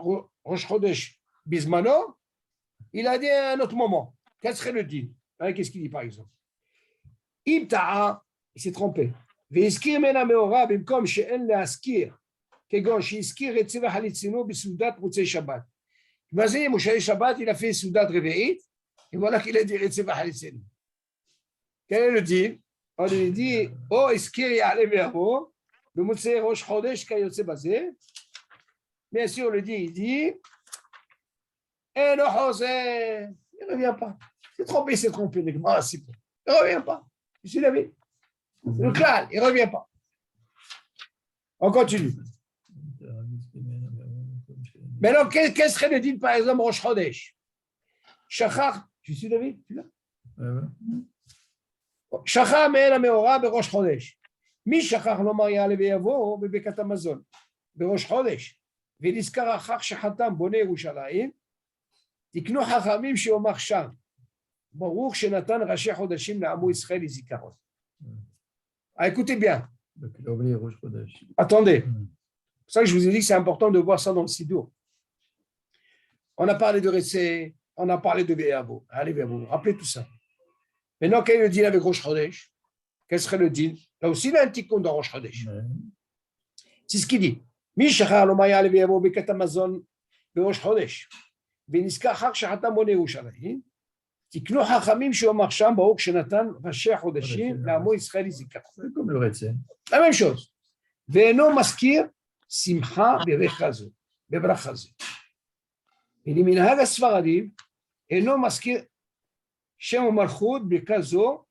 Rosh Chodesh Bismano, il a dit à un autre moment. Quel serait le deal? Qu'est-ce qu'il dit par exemple? Ibta'a, il s'est trompé. והזכיר מן המאורע במקום שאין להזכיר, כגון שהזכיר את צבע חליצינו בסעודת מוצאי שבת. Imagine, מוצאי שבת, il a fait סעודת רביעית, et voilà qu'il a dit את צבע חליצינו. Quel est le deal? On lui dit, או הזכיר יעלה ויבוא, במוצאי ראש חודש כיוצא בזה. Bien sûr, le dit, il dit, et le José, il ne revient pas. C'est trompé, les gars, il ne revient pas. Je suis lavé. Le clan, il ne revient pas. On continue. Maintenant, quel serait le dit, par exemple, Rosh Chodesh? Shachar, je suis lavé, tu l'as? Shachar me'el ha'meorah berosh chodesh. Mi shachar lomar ya'aleh ve'yavo bebekat hamazon berosh chodesh. ונזכר אחר שחתם בונה ירושלים, תקנו חכמים שיאמר שם, ברוך שנתן ראשי חודשים לעמו ישראל לזיכרון. Écoutez bien. Attendez. C'est pour ça que je vous ai dit que c'est important de voir ça dans le Sidour. On a parlé de Retsé, on a parlé de Béabo. Allez, Béabo, rappelez tout ça. Maintenant, quel est le deal avec Rosh Chodesh? Quel serait le deal? Là aussi, il y a un petit compte dans Rosh Chodesh. C'est ce qu'il dit. מי שחר לא מה יעלה ויבוא בקט המזון בראש חודש ונזכר אחר שחתם בונה ירושלים תקנו חכמים שיאמר שם ברוך שנתן ראשי החודשים לעמו ישראל לזיכרון. la même chose. ואינו מזכיר שמחה בברכה זו. ולמנהג הספרדים אינו מזכיר שם ומלכות ברכה זו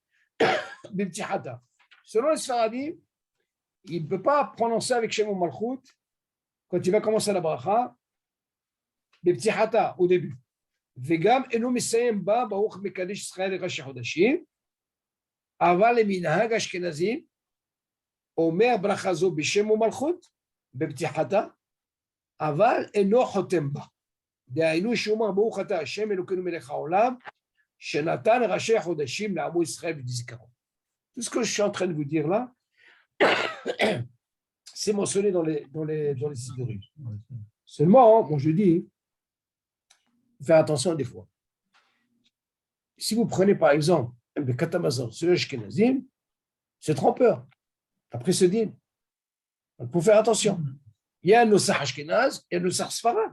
בפתיחתה. selon les Sfaradim, il ne peut pas prononcer avec Shem ou Malchut quand il va commencer la bracha, בפתיחתה, au début. וגם אינו מסיים בה ברוך מקדש ישראל לראשי חודשים, אבל למנהג אשכנזים אומר ברכה זו בשם ומלכות, בפתיחתה, אבל אינו חותם בה. דהיינו שאומר ברוך אתה השם אלוקינו מלך העולם, שנתן ראשי חודשים לעמו ישראל בזיכרון. Tout ce que je suis en train de vous dire là, c'est mentionné dans les sidérés. Seulement, moi je dis, faire attention des fois. Si vous prenez par exemple le Katamazon, celui Ashkenazim, c'est trompeur. Après ce din, il faut faire attention. Il y a un Nosach Ashkenaz et un Nosach Sfarad.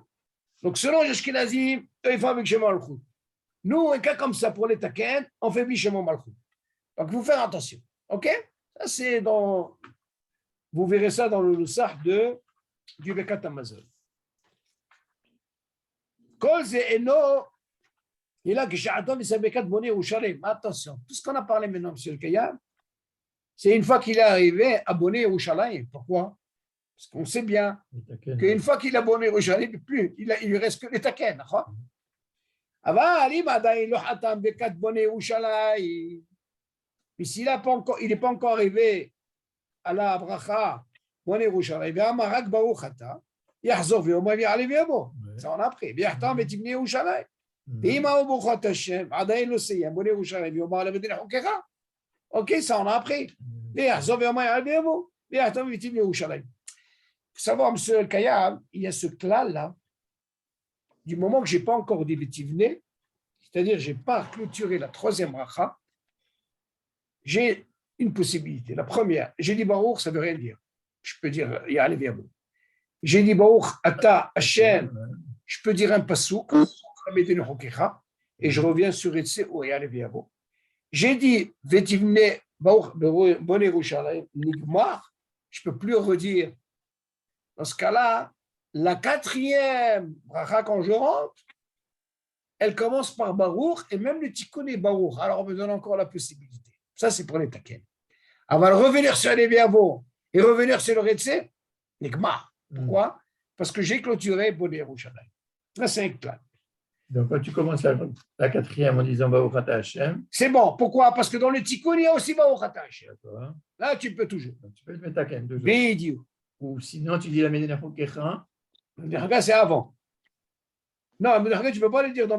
Donc selon les Ashkenazim, eux ils font avec Shema Malchut. Nous, un cas comme ça pour les Taken, on fait Shema Malchut. Donc il faut faire attention. Ok? Ça c'est dans. Vous verrez ça dans le Nosach du Bekat Amazon. Kol ze eno, il a que j'attends ce Bekat Boné Yerushalem. Attention, tout ce qu'on a parlé maintenant, M. Kayam, c'est une fois qu'il est arrivé à Boné Yerushalem. Pourquoi? Parce qu'on sait bien qu'une fois qu'il a Boné Yerushalem, il lui reste que les Taken. אבל אם עדיין לא חתם בכת בונה ירושלים, s'il n'est pas encore arrivé à la bracha, בונה ירושלים, ואמר רק ברוך אתה, יחזור ויאמר ויעלה ויבוא. זה on a pris. ויחתם ותבנה ירושלים. ואם אמר ברוך אתה השם, עדיין לא סיים, בונה ירושלים, ויאמר למדינה חוקך. אוקיי, ça on a pris. ויחזור ויאמר ויעלה ויבוא. ויחתם ותבנה ירושלים. Pour savoir, M. Kayam, il y a ce clal-là, du moment que je n'ai pas encore dit Vétivné, c'est-à-dire que je n'ai pas clôturé la troisième bracha, j'ai une possibilité. La première, j'ai dit Baruch, ça ne veut rien dire. Je peux dire Ya'aleh V'yavo. J'ai dit Baruch, Ata, Hashem, je peux dire un pasouk, et je reviens sur Etse ou Ya'aleh V'yavo. J'ai dit Vétivné, Baruch, Boné Yerushalem, Nigmar, je ne peux plus redire. Dans ce cas-là, la quatrième bracha, quand je rentre, elle commence par Baruch et même le tikkun est Baruch. Alors on me donne encore la possibilité. Ça, c'est pour les taken. Alors revenir sur les Véavo et revenir sur le Retsé, Nigmar. Pourquoi? Parce que j'ai clôturé Boné Yerushalem. Ça, c'est un clan. Donc quand tu commences la quatrième en disant Baruch Ata Hashem. C'est bon. Pourquoi? Parce que dans le tikkun, il y a aussi Baruch Ata Hashem. Là, tu peux toujours. Donc, tu peux le mettre taken. Bédiou. Ou sinon, tu dis la Medina Fokecha. Regarde, c'est avant. Non, regarde, tu ne peux pas le dire dans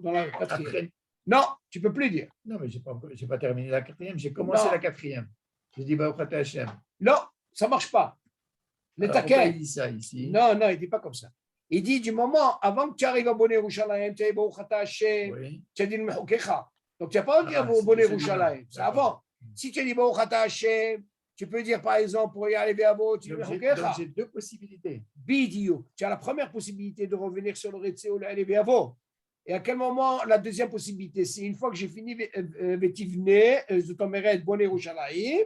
la quatrième. Après. Non, tu ne peux plus le dire. Non, mais je n'ai pas terminé la quatrième, j'ai commencé la quatrième. J'ai dit Baruch Ata Hashem. Non, ça ne marche pas. Le taquet. Il dit ça ici. Non, il ne dit pas comme ça. Il dit du moment, avant que tu arrives à Boné Yerushalem, tu as dit Baruch Ata Hashem, tu as dit le Mechokecha. Donc tu n'as pas dit Boné Yerushalem, c'est avant. Si tu as dit Baruch Ata Hashem, tu peux dire par exemple pour y arriver à Bo, tu dis Mechokecha. Donc j'ai deux possibilités. Bidiou. Tu as la première possibilité de revenir sur le Retsé ou le Alevé Avo. Et à quel moment la deuxième possibilité? C'est une fois que j'ai fini Vétivné, Zotomeret, Boné Yerushalem,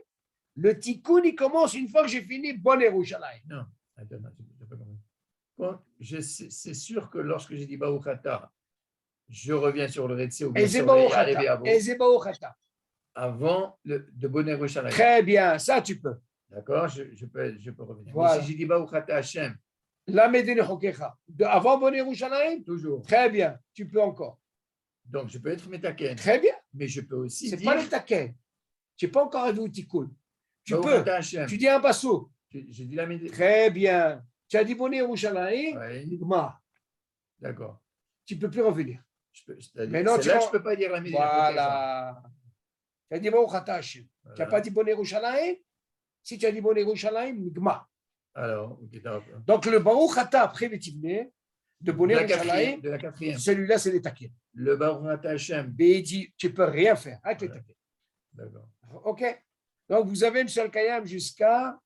Le tikkun, il commence une fois que j'ai fini Bon Yerushalayim. Non, attends, j'ai pas compris. C'est sûr que lorsque j'ai dit Baruch Ata, je reviens sur le Retse ou bien Et c'est sur le Baruch Ya'aleh Ata. Ve'avo, Et c'est Baruch Ata. avant de Bon Yerushalayim. Très bien, ça tu peux. D'accord, je peux revenir. Voilà. Mais si j'ai dit Baruch Ata Hashem, La Medine Hokecha. Avant Bon Yerushalayim, toujours. très bien, tu peux encore. Donc, je peux être Metaken. Très bien. Mais je peux aussi C'est dire pas le taquet. Tu n'es pas encore arrivé au tikkun. Tu Baruch peux. Ata Hashem. Tu dis un passo. J'ai dit la médecine. Très bien. Tu as dit Bon Yerushalayim, Oui, Nigma. d'accord. Tu ne peux plus revenir. C'est-à-dire, Mais non, c'est tu là que rends- je ne peux pas dire la médecine. Voilà. Tu as dit Baruch Ata Hashem. Tu n'as pas dit Bon Yerushalayim. Si tu as dit Bon Yerushalayim, Nigma. Alors, ok, d'accord. Donc le Baruch Ata prémétivé de Bon De la Yerushalayim, quatrième. celui-là, c'est les taquets. Le Baruch Ata Hashem. Mais il dit, tu ne peux rien faire avec les Voilà. taquets. D'accord. OK? Donc vous avez une seule Kayam jusqu'à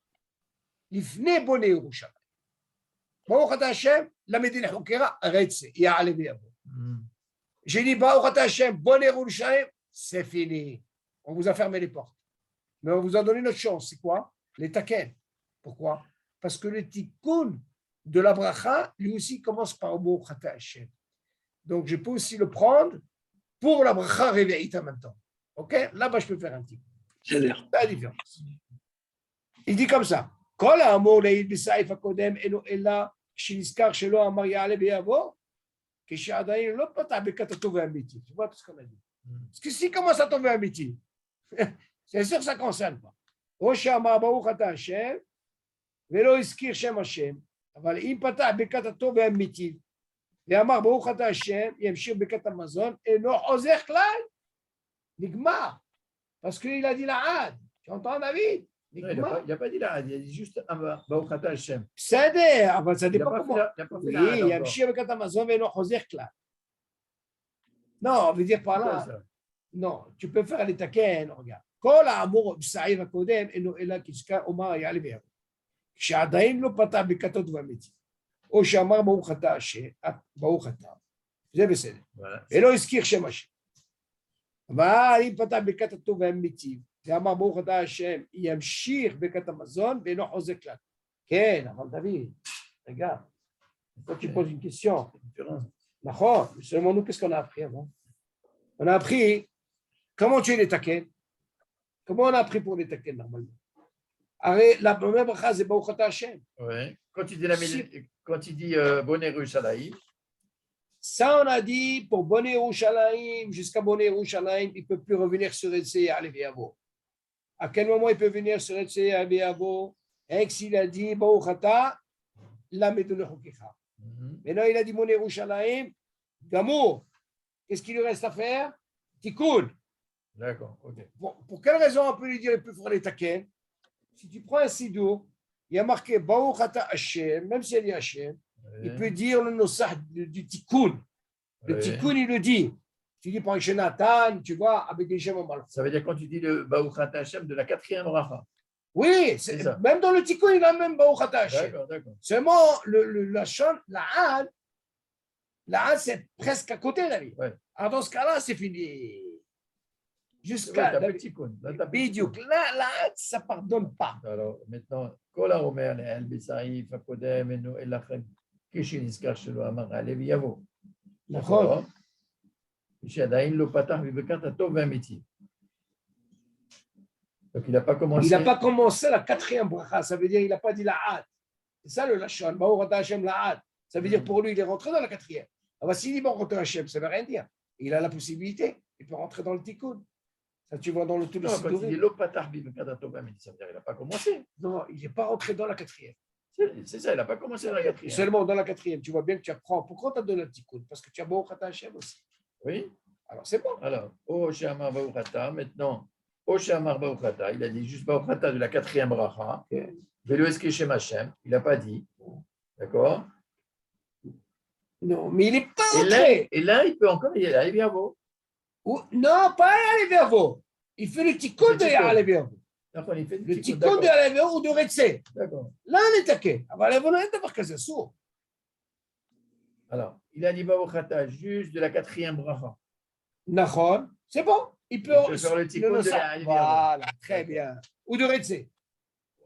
l'Ifne Bon Yerushalayim. Baruch Ata Hashem, la Medina Hokera, Retse, Ya'aleh Ve'avo. J'ai dit Baruch Ata Hashem, Bon Yerushalayim, c'est fini. On vous a fermé les portes. Mais on vous a donné notre chance. C'est quoi? Les taquets. Pourquoi? Parce que le tikkun de la bracha, lui aussi commence par Baruch Ata Hashem. Donc je peux aussi le prendre pour la bracha réveillée en même temps. OK? Là-bas, je peux faire un tikkun. C'est l'air. C'est la différence. Il dit comme ça. כל האמור לעיל בסעיף הקודם אינו אלא כשנזכר שלא אמר יעלה ויבוא, כשעדיין לא פתח ברכת הטוב והאמיתי. Tu vois tout ce qu'on a dit. Parce que s'il commence à tomber améti, c'est sûr que ça ne concerne pas. או שאמר ברוך אתה השם, ולא הזכיר שם השם, אבל אם פתח ברכת הטוב והאמיתי, ואמר ברוך אתה השם, ימשיך ברכת המזון, אינו חוזר כלל, נגמר. Parce qu'il a dit la had. Tu entends David? Non, il n'a pas dit là, il a dit juste Baruch Ata Hashem. בסדר, אבל זה Il n'a dépend pas comment. fait la Oui, had encore. ימשיך ברכת המזון ואינו חוזר כלל. Non, on veut dire par C'est quoi là, ça? non, tu peux faire les taquets, regarde. כל האמור בסעיף הקודם אינו אלא כשכה אומר יעלה ויבוא. כשעדיין לא פתח ברכתו והאמיתי. או שאמר ברוך אתה השם, ברוך אתה. זה בסדר. Voilà. ולא הזכיר שם השם. אבל אם פתח ברכת הטוב והאמיתי, ואמר ברוך אתה השם, ימשיך ברכת המזון ואינו חוזר כלל. כן, אבל דוד, regarde, quand tu poses une question, נכון, seulement nous, qu'est-ce qu'on a appris avant? On a appris comment tu les taquets. Comment on a appris pour les taquets normalement? Arrête, la première phrase c'est Baruch Ata Hashem. Ouais. Quand il dit Bon Yerushalayim, Ça, on a dit pour Bon Yerushalayim, jusqu'à Bon Yerushalayim, il ne peut plus revenir sur Etsé Ya'aleh Ve'avo. À quel moment il peut venir sur Etsé Ya'aleh Ve'avo? Et s'il a dit Baruch Ata, la Medine Hokecha. Maintenant, il a dit Bon Yerushalayim, Gamour. Qu'est-ce qu'il lui reste à faire? Tikkun. d'accord, ok. Pour quelle raison on peut lui dire il peut faire les taquets? Si tu prends un sidou, il y a marqué Baruch Ata Hashem, même s'il dit Hashem, il peut dire le nosah du tikkun. Le tikkun, il le dit. Tu dis par Nathan, tu vois, avec des gemmes en mal. Ça veut dire quand tu dis le Baruch Ata Hashem de la quatrième bracha. Oui, C'est ça. même dans le tikkun, il a même Baruch Ata Hashem. D'accord, d'accord. Seulement, la had, c'est presque à côté, la vie. Ouais. Alors, dans ce cas-là, c'est fini. Jusqu'à. T'as plus de tikkun. Là, t'as plus de Bidiouk. tikkun. Là, la had, ça ne pardonne pas. Alors, maintenant, כל האומר לעיל בסעיף הקודם אינו אלא כשנזכר שלא אמר יעלה ויבוא. נכון. שעדיין לא פתח בברכת הטוב והאמיתי. Donc, il n'a pas commencé. Il n'a pas commencé la quatrième bracha, ça veut dire qu'il n'a pas dit la had. C'est ça le lachon, Baruch Ata Hashem la had. Ça veut dire pour lui, il est rentré dans la quatrième. Alors, s'il dit Baruch Ata Hashem, ça ne veut rien dire. Il a la possibilité, il peut rentrer dans le tikkun. Ça, tu vois dans le tout le Non, quand il dit sidourim. lo patah bibkat haTov v'amitzi, ça veut dire qu'il n'a pas commencé. Non, il n'est pas rentré dans la quatrième. C'est ça, il n'a pas commencé dans la quatrième. Seulement dans la quatrième, tu vois bien que tu apprends. Pourquoi tu as donné le tikkun? Parce que tu as Baruch Ata Hashem aussi. Oui. Alors, c'est bon. Alors, O She'amar Baruch Ata, maintenant, O She'amar Baruch Ata, il a dit juste Baruch Ata de la quatrième bracha. Velo Eske Shem Hashem, il n'a pas dit. D'accord? Non, mais il n'est pas Et rentré. là, il peut encore y aller, bien beau. Non, pas Ya'aleh Ve'avo. Il fait le tikkun de Ya'aleh Ve'avo. D'accord, il fait Le du tikkun, tikkun de d'accord. Ya'aleh Ve'avo ou de Retsé. D'accord. Là, on est taqué. אבל לבוא אין דבר כזה, אסור. Alors, il a dit Baruch Ata juste de la quatrième bracha. נכון, c'est bon. il peut faire le tikkun de Nosah. Ya'alev Voilà, très D'accord. bien. Ou de Retsé.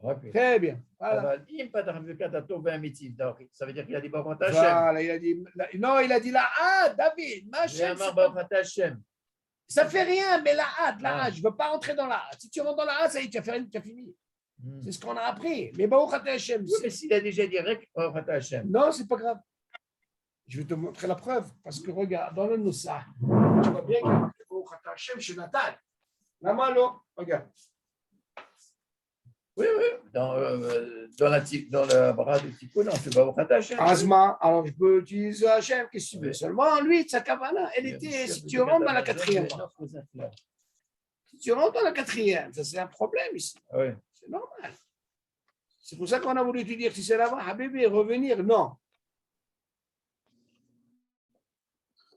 Ok. Très bien. Voilà. אבל אם פתח ברכת הטוב והמיטיב, ça veut dire qu'il a dit ברוך אתה השם. Voilà, il a dit, non, il a dit la hâte, David. Ma Il chaîne, a dit ברוך אתה השם. ça fait rien, mais la hâte, Ah. je ne veux pas rentrer dans la hâte. Si tu rentres dans la hâte, ça y est, tu as fini. Hmm. C'est ce qu'on a appris. Mais Baruch Ata Hashem, Oui, mais s'il a déjà dit direct, ברוך אתה השם. non, c'est pas grave. Je vais te montrer la preuve. Parce que regarde, dans le Nosah, tu vois bien qu'il y a marqué Baruch Ata Hashem chez Nathan. La main, là, regarde. Oui, oui. Dans la bras du tikkun, on fait ברוך אתה השם. Asma, alors je peux utiliser Hashem, qu'est-ce que tu veux? Oui. Seulement, lui, sa kavana, elle était, si tu rentres dans la quatrième, si tu rentres dans la quatrième, ça c'est un problème ici. Oui. C'est normal. C'est pour ça qu'on a voulu te dire, si c'est là-bas, Habibi, revenir, non.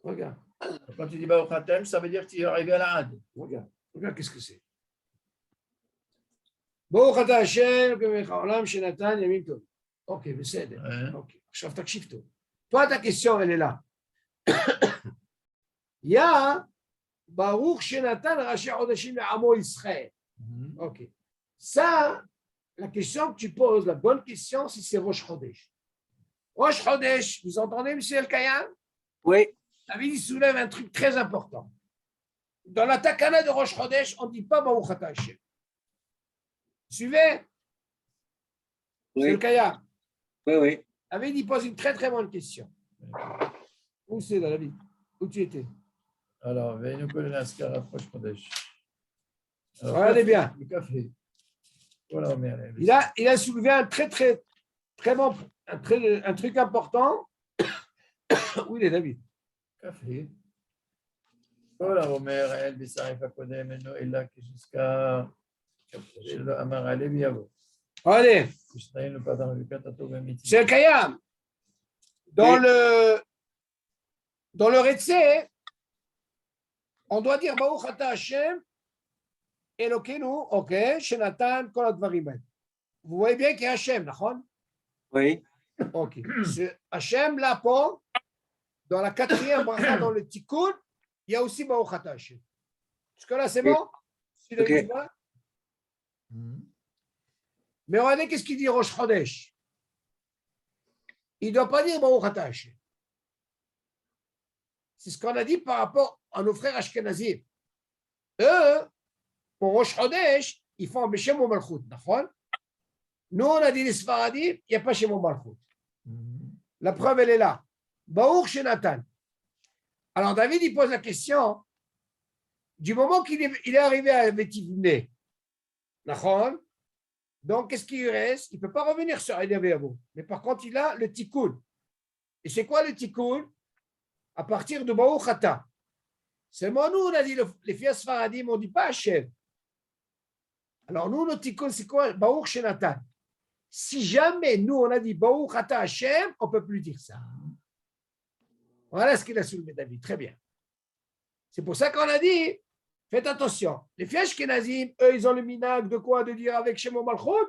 Regarde, Quand tu dis ברוך אתה השם, ça veut dire que tu es arrivé à la hâte. regarde qu'est-ce que c'est. Baruch Ata Hashem, כמלך העולם שנתן ימים טובים. אוקיי, בסדר. Ouais. אוקיי, עכשיו תקשיב טוב. Toi, ta question, elle est là. יא, ברוך שנתן ראשי חודשים לעמו ישראל. Mhm. Ok. Ça, la question que tu poses, la bonne question, si c'est Rosh Chodesh. Rosh Chodesh, vous entendez, M. El-Kayam? Oui. David, il soulève un truc très important. Dans la takana de Rosh Chodesh, on ne dit pas Baruch Ata Hashem. Suivez? M. Oui. El-Kayam. Oui, oui. David, il pose une très très bonne question. Où c'est, là, David? Où tu étais? Alors, והיינו כהן להזכרת ראש חודש. Alors, Regardez bien. Le café. Voilà, on met Il a soulevé un très bon, un truc important. Où il est, David? קפה. כל האומר, האל בסעיף הקודם אינו אלא כשנזכר שלא אמר עליהם יבוא. Allez, ושנינו פתח ברכת הטוב והמיטיב. c'est le Kayam. Dans le Retsé, on doit dire Baruch Ata Hashem, Elokeinu, ok, Shenatan, Kol HaDvarim Hael. Vous voyez bien qu'il y a Hashem, d'accord? Oui. Ok. Ce Hashem, là, pour, dans la quatrième bracha, dans le Tikkun, il y a aussi Baruch Ata Hashem. Jusque-là, c'est bon? Si le Ok. dit là. Mais regardez, qu'est-ce qu'il dit Rosh Chodesh? Il ne doit pas dire Baruch Ata Hashem. C'est ce qu'on a dit par rapport à nos frères Ashkenazim. Eux, pour Rosh Chodesh, ils font Beshem ou Malchut, d'accord? Nous, on a dit les Sfaradim, il n'y a pas Shem ou Malchut. La preuve, elle est là. Baruch Shenatan. Alors, David, il pose la question, du moment qu'il est arrivé à Vétivne, d'accord? Donc, qu'est-ce qu'il lui reste? Il ne peut pas revenir sur Edevéavo. Mais par contre, il a le Tikkun. Et c'est quoi le Tikkun? À partir de Baruch Ata. Seulement nous, on a dit, les filles Sfaradim, on ne dit pas Hashem. Alors nous, le Tikkun, c'est quoi? Baruch Shenatan. Si jamais nous, on a dit Baruch Ata Hashem, on ne peut plus dire ça. Voilà ce qu'il a soulevé David. Très bien. C'est pour ça qu'on a dit, faites attention. Les filles Ashkenazim, eux, ils ont le minag de quoi? De dire avec Shem Malchut.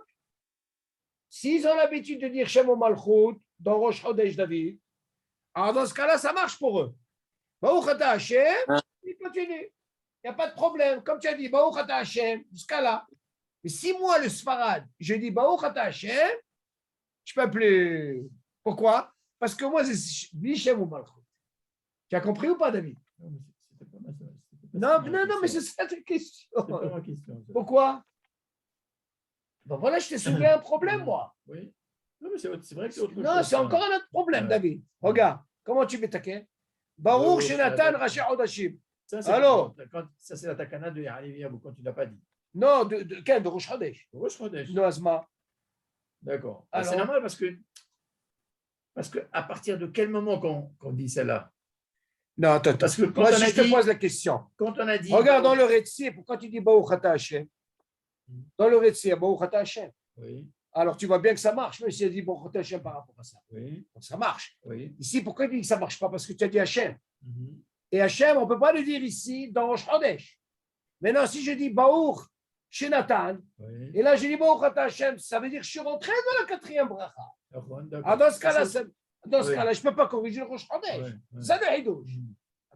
S'ils ont l'habitude de dire Shem Malchut dans Rosh Chodesh David, alors dans ce cas-là, ça marche pour eux. Baruch Ata Hashem, ils continuent. Il n'y a pas de problème. Comme tu as dit, Baruch Ata Hashem, jusqu'à là. Mais si moi, le Sfarad, je dis Baruch Ata Hashem, je ne peux plus. Pourquoi? Parce que moi, c'est Bishem ou Malchut. Tu as compris ou pas, David? Non, mais c'est ça ta question. Pourquoi? Ben voilà, je t'ai soulevé un problème, moi. Oui. Non, mais c'est vrai que c'est autre chose. Non, c'est encore un autre problème, Ouais. David. Regarde, comment tu mets ta quête? Baruch Shenatan Rashi Hodashim. Ça, c'est Alors? ça, c'est la takana de Ya'alev Yavo, quand tu ne l'as pas dit. Non, quel? De Rosh Chodesh. Rosh Chodesh. Non, Asma. D'accord. Alors? C'est normal parce que à partir de quel moment qu'on dit celle-là? Non, attends. Parce que quand Moi, on si a je te dit- pose la question. Quand on a dit. Regarde dans le Retzi, pourquoi tu dis Baruch Ata Hashem? Dans le Retzi, il y a Baruch Ata Hashem. Oui, Alors, tu vois bien que ça marche, même si il dit Baruch Ata Hashem par rapport à ça. oui, Donc, ça marche. oui. Ici, pourquoi il dit que ça ne marche pas? Parce que tu as dit Hashem. Mhm. Et Hashem, on ne peut pas le dire ici dans Rosh Chodesh. Maintenant, si je dis Baruch Shenatan, Oui. et là, je dis Baruch Ata Hashem, ça veut dire que je suis rentré dans la quatrième bracha. D'accord. Ah, dans ce cas-là, Ça, je Oui. ne peux pas corriger le Rosh Chodesh. ouais, ouais. Ça, le Hidouche.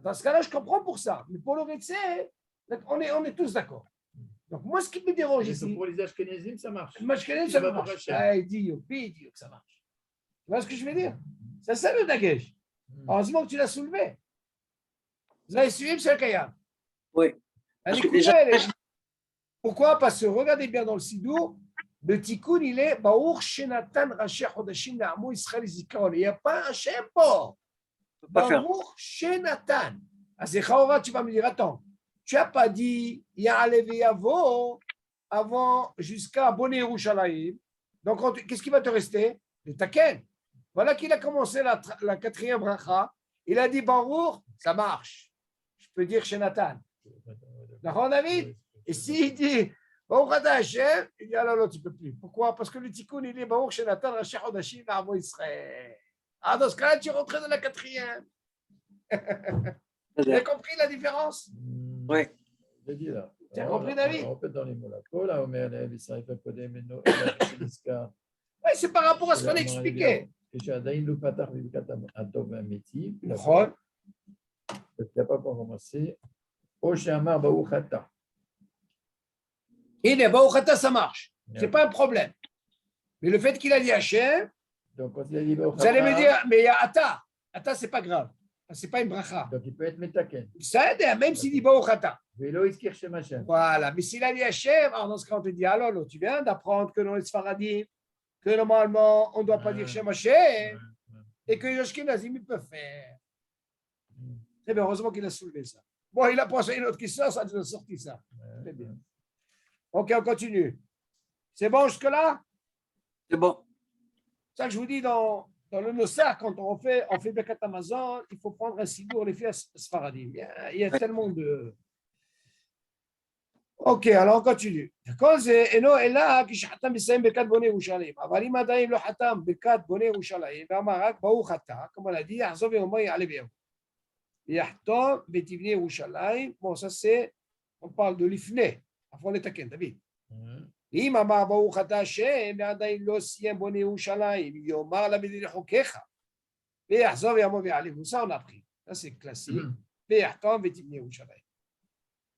Dans ce cas-là, je comprends pour ça. Mais pour le Retzé, Donc, on est tous d'accord. Donc, moi, ce qui me dérange ici, Pour les Ashkenazim, ça marche. moi, je connais, ça va marche. Hashem. Ah, il dit, youpi, il dit que ça marche. Tu vois ce que je veux dire? C'est ça le Dagesh. Heureusement que tu l'as soulevé. Vous avez suivi, M. Kayam? Oui. Allez, Parce que écoutez, déjà- allez. Pourquoi? Parce que regardez bien dans le Sidour, le tikkun, il est Baour Shenatan Rashi Chodashim Na'amu Israël Zikaron. Il n'y a pas un Shem pas. peut pas faire. Baour Shenatan. Ah, c'est Chaora, tu vas me dire, attends, tu n'as pas dit Ya'alev Yavo avant jusqu'à Boné Yerushalayim. Donc, qu'est-ce qui va te rester? Le Taken. Voilà qu'il a commencé la quatrième bracha. Il a dit Baour, ça marche. Je peux dire Shenatan. D'accord, David? Et s'il dit Baruch Ata Hashem, il dit ah non, tu ne peux plus. Pourquoi? Parce que le tikkun, il est Baruch Shenatan Rashi Chodashim Na'amu Israël. Ah, dans ce cas-là, tu rentres dans la quatrième. Tu as compris la différence? Oui. Je dis là. Tu as compris, David? On répète dans les mots là. Kola Omer Lev Israël Kodem Eno Elishka. Oui, c'est par rapport à ce qu'on a expliqué. כשעדיין לא פתח בברכת הטוב והמיטיב, נכון. tu n'as pas commencé, או שאמר ברוך אתה. Il Baruch Ata, ça marche. Ce n'est pas un problème. Mais le fait qu'il a dit Hachem, Donc quand il a dit ברוך vous allez me אתה, dire, mais il y a Ata. Ata, ce n'est pas grave. Ce n'est pas une bracha. donc il peut être מתקן. Ça aide, même s'il dit Baruch Ata. ולא הזכיר שם השם. Voilà. Mais s'il a dit Hachem, alors dans ce cas, on te dit, alors, tu viens d'apprendre que dans les Sfaradim, que normalement, on ne doit pas dire Shem Hachem, et que les Ashkenazim, ils peuvent faire. Très bien, heureusement qu'il a soulevé ça. Bon, il a posé une autre question, ça nous a sorti ça. Très bien. Ok, on continue. C'est bon jusque-là? C'est bon. C'est ça que je vous dis dans le Nosar, quand on fait Birkat Hamazon, il faut prendre un sidour, les filles Sfaradim. Il y a tellement de... Ok, alors on continue. כל זה אינו אלא כשחתם מסיים ברכת בונה ירושלים. אבל אם עדיין לא חתם ברכת בונה ירושלים, ואמר רק ברוך אתה, כמו להגיד, יחזור ויאמר יעלה ויבוא. ויחתום ותבנה ירושלים. Bon, ça c'est, on parle de לפני, après on לתקן, תבין. אם אמר ברוך אתה השם, ועדיין לא סיים בונה ירושלים, יאמר למדינה חוקיך, ויחזור ויאמר ויעלה ויבוא. Ça on a pris, ça c'est classique. ויחתום ותבנה ירושלים.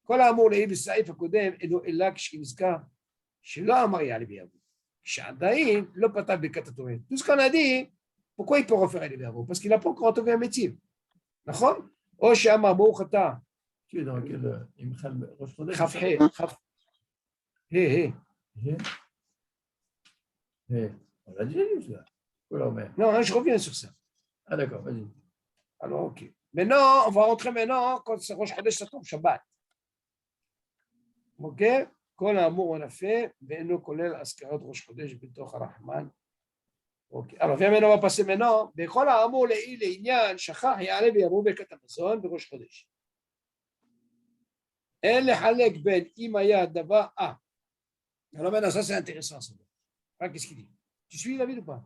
כל האמור לעיל בסעיף הקודם אינו אלא כשנזכר שלא אמר יעלה ויבוא, שעדיין לא פתח ברכת הטובים. Tout ce qu'on a dit, pourquoi il peut refaire יעלה ויבוא? Parce qu'il n'a pas encore entendu un métier. נכון? או שאמר ברוך אתה. Tu es dans quel ראש חודש? כ"ח, ה'. On l'a déjà lu ça. Kola Omer. Non, je reviens sur ça. Ah d'accord, vas-y. Alors, ok. Maintenant, on va rentrer maintenant quand c'est Rosh Chodesh, ça tombe Shabbat. Ok? כל האמור on a fait, ואינו כולל הזכרת ראש חודש בתוך הרחמן. Ok. Alors, viens maintenant, on va passer maintenant. בכל האמור לעיל לעניין, שכח יעלה ויבוא ברכת המזון בראש חודש. אין לחלק בין אם היה הדבר... Alors maintenant, ça c'est intéressant. Ça. Ah, qu'est-ce qu'il dit? Tu suis David ou pas?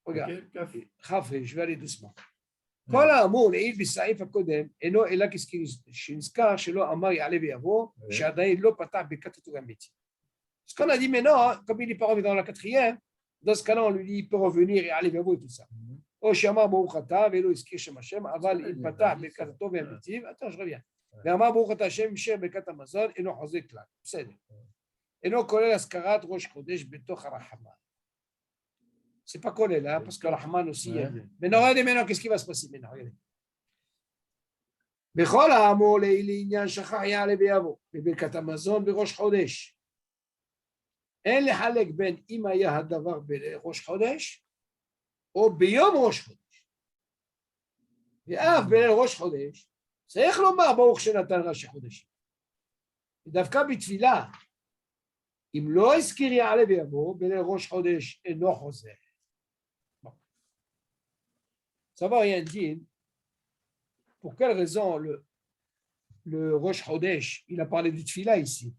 Regarde. Quel café? חפי, je vais aller doucement. כל האמור לעיל בסעיף הקודם אינו אלא כשנזכר שלא אמר יעלה ויבוא, שעדיין לא פתח ברכת התורה האמיתית. Ce qu'on a dit maintenant, comme il n'est pas revenu dans la quatrième, dans ce cas-là, on lui dit il peut revenir et aller vers vous et tout ça. או שאמר ברוך אתה ולא הזכיר שם השם, אבל אם פתח ברכת הטוב והמיטיב, attends, je reviens. ואמר ברוך אתה השם אישר ברכת המזון, אינו חוזר כלל. בסדר. אינו כולל הזכרת ראש חודש בתוך הרחמן. C'est pas collé là, parce que Rahman aussi. Mais regardez maintenant, qu'est-ce qui va se passer maintenant? Regardez. בכל האמור לעניין שכח יעלה ויבוא בברכת המזון בראש חודש. אין לחלק בין אם היה הדבר בראש חודש או ביום ראש חודש. ואף בראש חודש צריך לומר ברוך שנתן ראשי חודשים. ודווקא בתפילה, אם לא הזכיר יעלה ויבוא בראש חודש אינו חוזר. Ça va rien dire. Pour quelle raison le Rosh Chodesh, il a parlé du Tfila ici?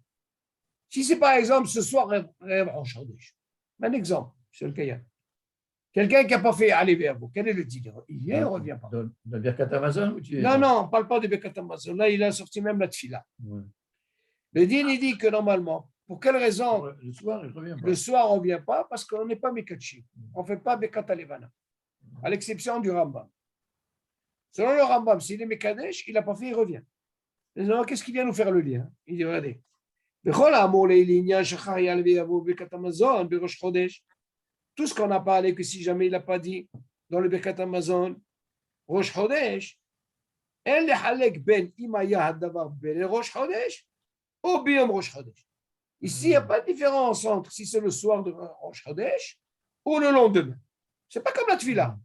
Si c'est par exemple ce soir, Rosh Chodesh, un exemple, c'est le cas. Quelqu'un qui n'a pas fait aller vers vous, quel est le deal? Il ne revient pas. Dans le Birkat Hamazon ou tu es... Non, non, on ne parle pas de Birkat Hamazon. Là, il a sorti même la Tfila. Ouais. Le deal, il dit que normalement, pour quelle raison le soir, il ne revient pas. Le soir, on ne revient pas parce qu'on n'est pas Mekachi. On ne fait pas Birkat Alevana. À l'exception du Rambam. Selon le Rambam, s'il est Mekadesh, il n'a pas fait, il revient. Non, qu'est-ce qu'il vient nous faire le lien? Il dit, regardez. בכל האמור לעניין שכח יעלה ויבוא בברכת המזון בראש חודש, tout ce qu'on n'a pas parlé, que si jamais il n'a pas dit dans le Birkat Hamazon, Rosh Chodesh, אין לחלק בין אם היה הדבר בראש חודש ou ביום Rosh Chodesh. Ici, il n'y a pas de différence entre si c'est le soir de Rosh Chodesh ou le lendemain. Ce n'est pas comme la Tfila.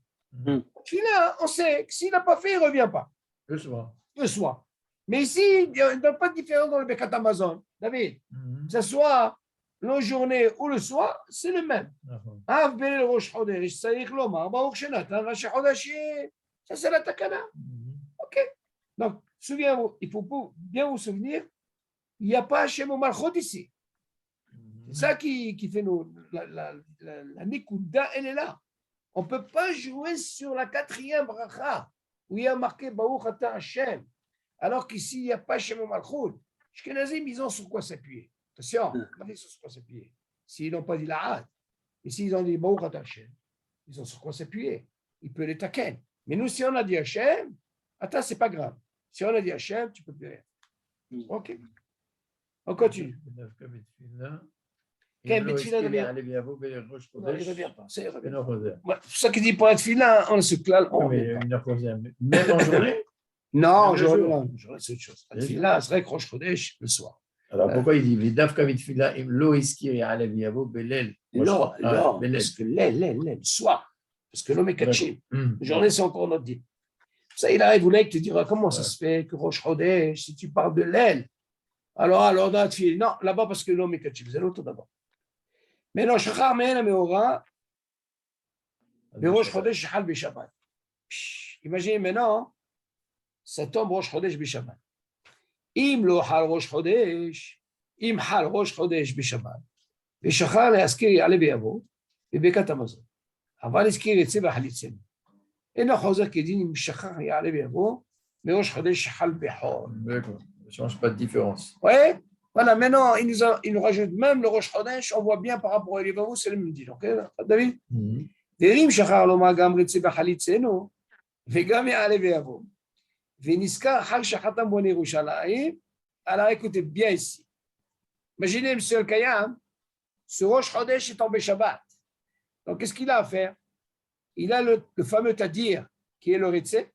La Tfila, on sait que s'il n'a pas fait, il ne revient pas. Le soir. Le soir. Mais ici, il n'y a pas de différence dans le Birkat Hamazon. David, que ce soit la journée ou le soir, c'est le même. Av ben Rosh Chodesh, צריך לומר, ברוך שנתן ראשי חודשים. Ça, c'est la takana. OK. Donc, souviens-vous, il faut bien vous souvenir, il n'y a pas Hashem au Malchot ici. C'est ça qui fait nous. La Nikuda, elle est là. On ne peut pas jouer sur la quatrième bracha où il y a marqué Baruch Ata Hashem, alors qu'ici, il n'y a pas Hashem au Malchut. Ashkenazim, ils ont sur quoi s'appuyer. Attention, ils ont sur quoi s'appuyer. S'ils n'ont pas dit la Had, et s'ils ont dit Baruch Ata Hashem, ils ont sur quoi s'appuyer. Ils peuvent les taquer. Mais nous, si on a dit Hashem, attends, c'est pas grave. Si on a dit Hashem, tu peux plus rien. OK. On continue. Quel Betfila revient? Non, il ne revient pas. Ça, il revient. Ouais, c'est ça qui dit pour être filin, on se clale. Même en journée? Non, en journée, c'est autre chose. Là, c'est vrai que Rosh Chodesh, le soir. Alors pourquoi il dit Vidavka Vitfila im lo iskiri alev yavo belel? Non, parce que le soir. Parce que l'homme est caché. La journée, c'est encore notre dit. Ça, il arrive, il te dira comment ça se fait que Rosh Chodesh, si tu parles de l'aile, alors dans la fille, non, là-bas, parce que l'homme est caché. Vous allez l'autre d'abord. Mais non, Shachar Mehen Meora, le Rosh Chodesh Shachal B'Shabbat. Imaginez maintenant, ça tombe Rosh Chodesh B'Shabbat. Im lo Hal Rosh Chodesh, im Hal Rosh Chodesh B'Shabbat. ושכח להזכיר יעלה ויבוא בברכת המזון. אבל הזכיר יצא ואכל יצאנו. אינו חוזר כדין אם שכח יעלה ויבוא מראש חודש שחל בחול. D'accord, ça ne change pas de différence. Oui, voilà, maintenant il nous rajoute même le Rosh Chodesh, on voit bien par rapport à l'Ivavou, c'est le même deal, ok, David? ואם שכח לומר גם רצה ואכל יצאנו, וגם יעלה ויבוא. ונזכר חג שחתם בו ירושלים, alors écoutez bien ici. Imaginez M. Kayam, ce Rosh Chodesh est tombé Shabbat. Donc, qu'est-ce qu'il a à faire? Il a le fameux Tadir, qui est le Ritzé,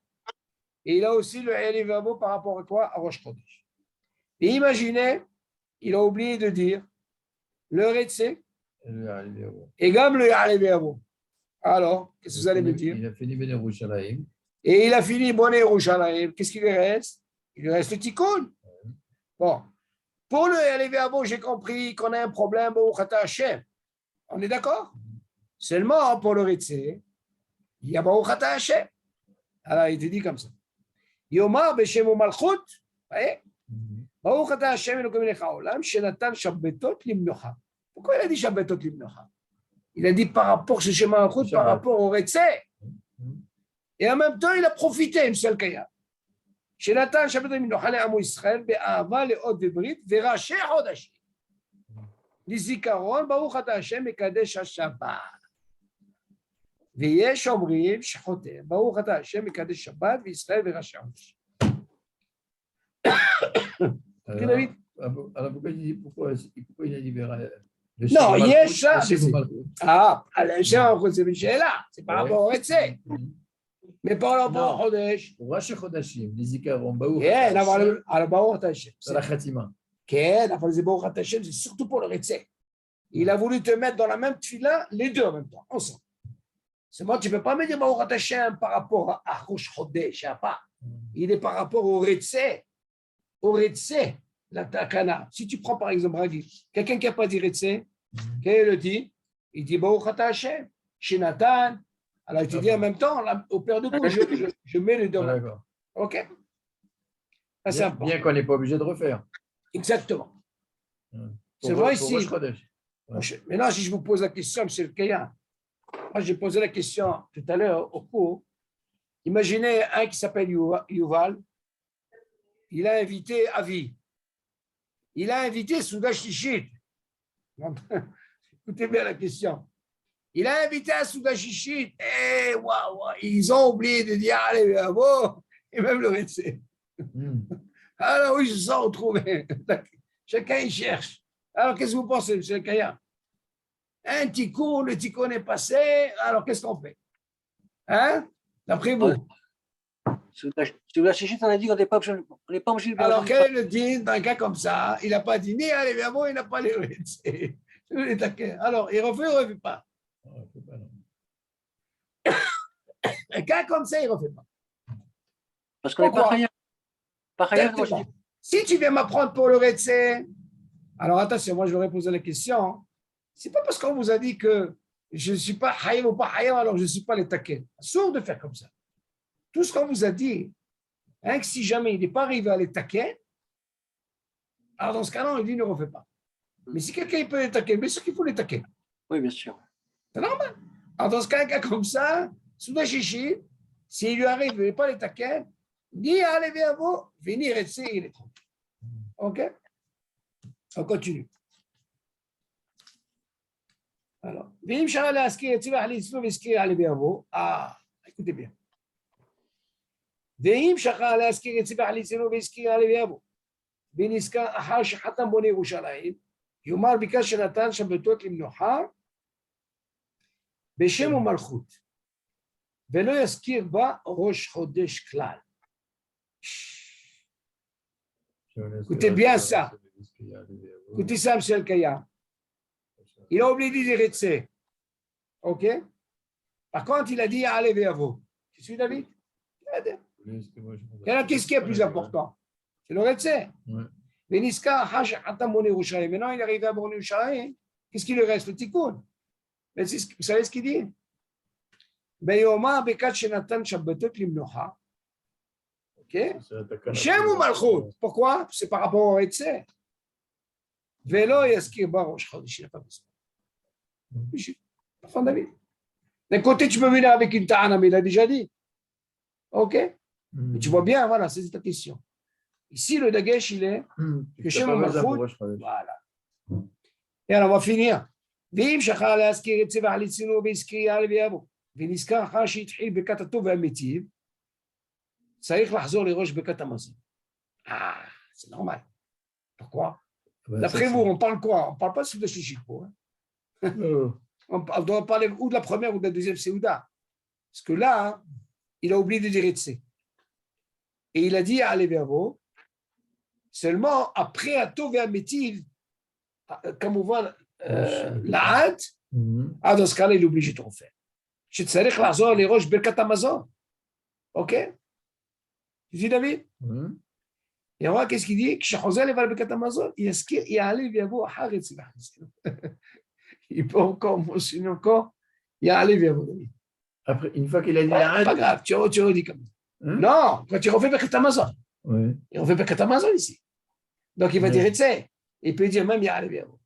et il a aussi le Elivavo par rapport à quoi? À Rosh Chodesh. Et imaginez, il a oublié de dire le Ritzé et Gam le Elivavo. Alors, qu'est-ce que vous allez me dire? Il a fini Ben Yerushalayim. Et il a fini Bon Yerushalayim. Qu'est-ce qu'il lui reste? Il lui reste le Tikkun. Bon. Pour le Elivavo, j'ai compris qu'on a un problème au Chata Hashem. On est d'accord? Seulement pour le Ritzé, il y a Baruch Ata Hashem. Alors il te dit comme ça. Yomar Beshem Malchut, Baruch Ata Hashem Elokim Melech Haolam, Shenatan Shabbatot Limnocha. Pourquoi il a dit Shabbatot Limnocha? Il a dit par rapport à Shem Malchut, par rapport au Ritzé. Et en même temps, il a profité, M. Kaya. Shenatan Shabbatot Limnocha Le'amu Israël, Be'ava Le'od Vebrit, Veraché Chodashim. לזיכרון ברוך אתה השם מקדש השבת. ויש אומרים שחותם ברוך אתה השם מקדש שבת וישראל וראשי עונש. Alors pourquoi il a libéré? Non, il y a ça. Ah, c'est par rapport au Ritzé. Mais par rapport au Chodesh. ראשי חודשים, לזיכרון ברוך כן, אבל ברוך אתה השם. זה לחתימה. כן, אבל זה ברוך אתה השם, c'est surtout pour le Ritzé. Il a voulu te mettre dans la même tefila, les deux en même temps, ensemble. C'est moi, tu ne peux pas me dire Baruch Ata Hashem par rapport à Rosh Chodesh, pas. Il est par rapport au Ritzé, la takana. Si tu prends par exemple Ragil, quelqu'un qui n'a pas dit Ritzé, qu'est-ce qu'il dit? Il dit Baruch Ata Hashem, Shenatan. Alors il te dit en même temps, au père de coup, je mets les deux. D'accord. Ok? Ça, c'est important. Bien qu'on n'est pas obligé de refaire. Exactement. C'est vrai ici. Maintenant, si je vous pose la question, M. Kaya, moi j'ai posé la question tout à l'heure au cours. Imaginez un qui s'appelle Yuval, il a invité Avi, il a invité Souda Shishit. Écoutez bien la question. Il a invité à Souda Shishit, et waouh, ils ont oublié de dire allez, bravo, et même le Ritzé. Alors, oui, je sens retrouver. Chacun il cherche. Alors, qu'est-ce que vous pensez, M. Kaya? Un tikkun, le tikkun est passé. Alors, qu'est-ce qu'on fait? Hein? D'après vous? Sur la chichite, on a dit qu'on n'est pas obligé de Alors, quel est le din dans un cas comme ça? Il n'a pas dit ni allez vers moi, il n'a pas les Alors, il refait ou il ne refait pas? Un cas comme ça, il ne refait pas. Parce qu'on n'est pas khayab. Pas khayab, moi je dis. Si tu viens m'apprendre pour le Retsé, alors attention, moi je vais poser la question. C'est pas parce qu'on vous a dit que je ne suis pas hayam ou pas hayam, alors je ne suis pas les taquets. Sourd de faire comme ça. Tout ce qu'on vous a dit, hein, que si jamais il n'est pas arrivé à les taquets, alors dans ce cas-là, il dit ne refait pas. Mais si quelqu'un peut les taquer, bien sûr qu'il faut les taquer. Oui, bien sûr. C'est normal. Alors dans ce cas, un cas comme ça, Souda Chichi, s'il lui arrive, il n'est pas les taquets, ni allez vers vous, venir et il est tranquille. OK? On continue. Alors, ah, écoutez bien. ואם שכח להזכיר את ציווח ליצינו והזכיר על אביהו ונזכר אחר שחתם בונה ירושלים, יאמר ביקש שנתן שבתות למנוחה בשם ומלכות ולא יזכיר בה ראש חודש כלל. Écoutez bien ça. Écoutez ça, M. Kaya. Il a oublié de dire Retsé. OK? Par contre, il a dit allez vers vous. Tu suis David? Et alors, qu'est-ce qui est plus important? C'est le Retsé. Veniska, Hash, Hatam, Boné, Yerushalayim. Maintenant, il arrive à Boné, Yerushalayim. Qu'est-ce qui lui reste? Le Tikkun. Vous savez ce qu'il dit? Beyoma, Bekat, Shenatan, Shabbatot, Limnocha. OK? Shem ou Malchut. Pourquoi? C'est par rapport au Retsé. Velo, Yaskir, Barosh, Chodesh. Il n'a pas besoin. Enfin, David. D'un côté, tu peux venir avec une ta'ana, mais il a déjà dit. OK? Mais tu vois bien, voilà, c'est ta question. Ici, le dagesh, il est que Shem ou Malchut. Voilà. Et alors, on va finir. ואם שכח להזכיר את צבח ליצינו והזכיר על אביהו ונזכר אחר שהתחיל ברכת הטוב והמיטיב, צריך לחזור לראש ברכת המזון. Ah, c'est normal. Pourquoi? D'après vous, on parle quoi? On ne parle pas de Souda Shishiko. On doit parler ou de la première ou de la deuxième Séouda. Parce que là, il a oublié de dire Etsé. Et il a dit à Alevervo, seulement après Atov et Amétiv, comme on voit l'Aad, dans ce cas-là, il est obligé de refaire. Je te sais que les roches Berkat Amazon. OK? Tu dis, David? Et on voit qu'est-ce qu'il dit? Il peut encore mentionner encore. Il y a allé vers vous. Après, une fois qu'il a dit la pas grave, tu redis comme ça. Non, quand il refait Berkat Amazon. Il refait Berkat Amazon ici. Donc il va dire Etsé. Il peut dire même il y a allé vers vous.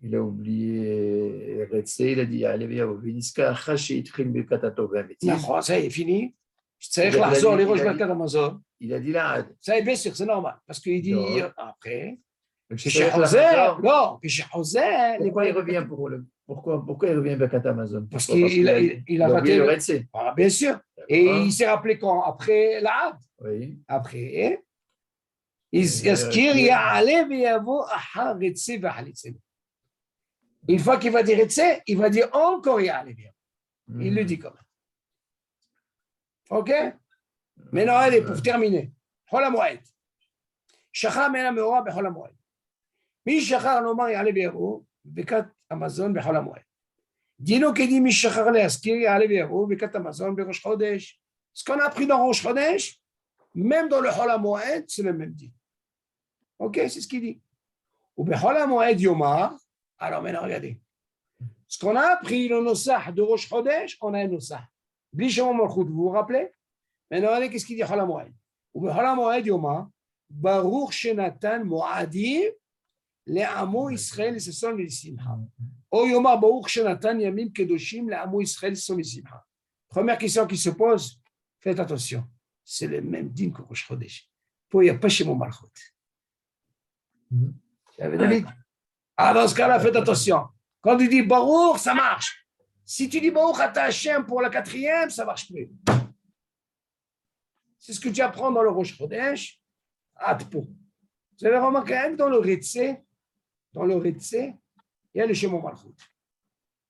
Il a oublié Retsé, il a dit allez viens Viniska Chashi Itchil Birkat Hatov V'Ametiv. Ça y est fini. צריך לחזור לראש ברכת המזון. Il a dit là. Ça bien sûr, c'est normal. Parce qu'il dit après. כשחוזר, לא, כשחוזר. Pourquoi il revient pourquoi il revient Birkat Amazon? Parce qu'il a raté le Retsé. Bien sûr. Et il s'est rappelé quand? Après l'Aad. Oui. Après. יזכיר יעלה ויבוא אחר רצה והחליצה. Une fois qu'il va dire Retsé, il va dire encore Ya'ale bien. Il le dit quand même. OK? Maintenant, allez, pour terminer. Chol HaMoed. Shachar mena meora bechol HaMoed. Mi shachar lomar Ya'ale bi'ero bekat Amazon bechol HaMoed. Dino qui dit mi shachar le'askir Ya'ale bi'ero bekat Amazon berosh chodesh. Ce qu'on a appris dans Rosh Chodesh, même dans le Chol HaMoed, c'est le même dit. OK? C'est ce qu'il dit. Ou bechol HaMoed yomar. Alors maintenant, regardez. Ce qu'on a appris, le Nosah de Rosh Chodesh, on a un Nosah. Bli Shemon Malchut, vous vous rappelez? Maintenant, regardez qu'est-ce qu'il dit Chol HaMoed. Ou Chol HaMoed Yoma, Baruch Shenatan Moadim, Le'amo Israël, c'est son Simcha. O Yoma, Baruch Shenatan Yamim Kedoshim, Le'amo Israël, c'est son Simcha. Première question qui se pose, faites attention, c'est le même din que Rosh Chodesh. Pour il n'y a pas Shemon Malchut. David? Ah, dans ce cas-là, faites attention. Quand il dit Baruch, ça marche. Si tu dis Baruch Ata Hashem pour la 4e, ça ne marche plus. C'est ce que tu apprends dans le Rosh Chodesh, Atpo. Vous avez remarqué que dans le Ritze, il y a le Shemo Malchut.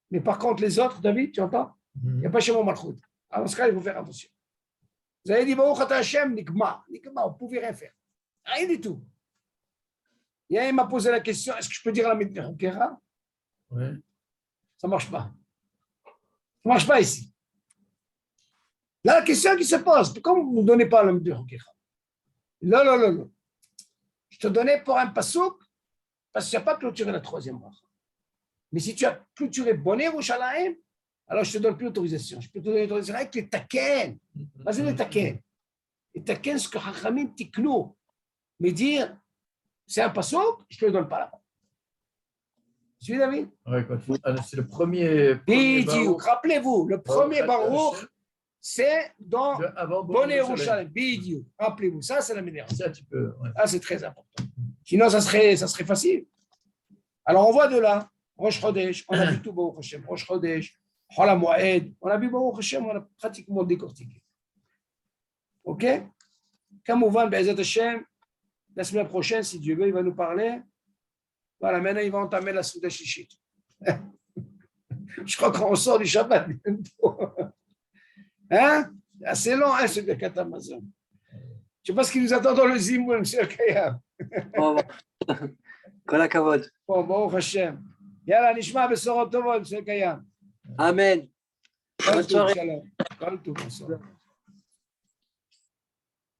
Mais par contre, les autres, David, tu entends? Il n'y a pas Shemo Malchut. Alors, dans ce cas, il faut faire attention. Vous avez dit Baruch Ata Hashem, Nikma, vous ne pouvez rien faire. Rien du tout. Il m'a posé la question, est-ce que je peux dire la Medina? Ouais. Ça ne marche pas. Ça ne marche pas ici. Là, la question qui se pose, pourquoi vous ne me donnez pas la Medina? Non. Je te donnais pour un pasouk, parce que tu n'as pas clôturé la 3e bracha. Mais si tu as clôturé Boné Yerushalayim, alors je ne te donne plus l'autorisation. Je peux te donner l'autorisation avec les taken. Vas-y, les taken. Les taken, ce que Chachamim tiknou. Mais dire, c'est un pasouk, je ne te le donne pas là-bas. Tu suis, David? Ouais, c'est le premier Bidiouk. Rappelez-vous, le premier Baruch, c'est dans Boné Yerushalayim. Bidiouk. Rappelez-vous, ça, c'est la ménération. Ça, tu peux. Ouais. Ah, c'est très important. Sinon, ça serait facile. Alors, on voit de là, Rosh Chodesh, on a vu tout Baruch Hashem, Rosh Chodesh, Chol HaMoed, on a vu Baruch Hashem, on a pratiquement décortiqué. OK? Comme on va, Be'ezat Hashem, la semaine prochaine, si Dieu veut, il va nous parler. Voilà, maintenant, il va entamer la Souda Shishit. Je crois qu'on sort du Shabbat bientôt. Hein? C'est assez long, hein, ce Birkat Hamazon. Je ne sais pas ce qui nous attend dans le Zimoun, M. Kayam. Kol hakavod. Bon, Baruch Hashem. Yalla, nishma besorot tovot, M. Kayam. Amen. Bonne soirée. Shalom. Kol tov, bonsoir.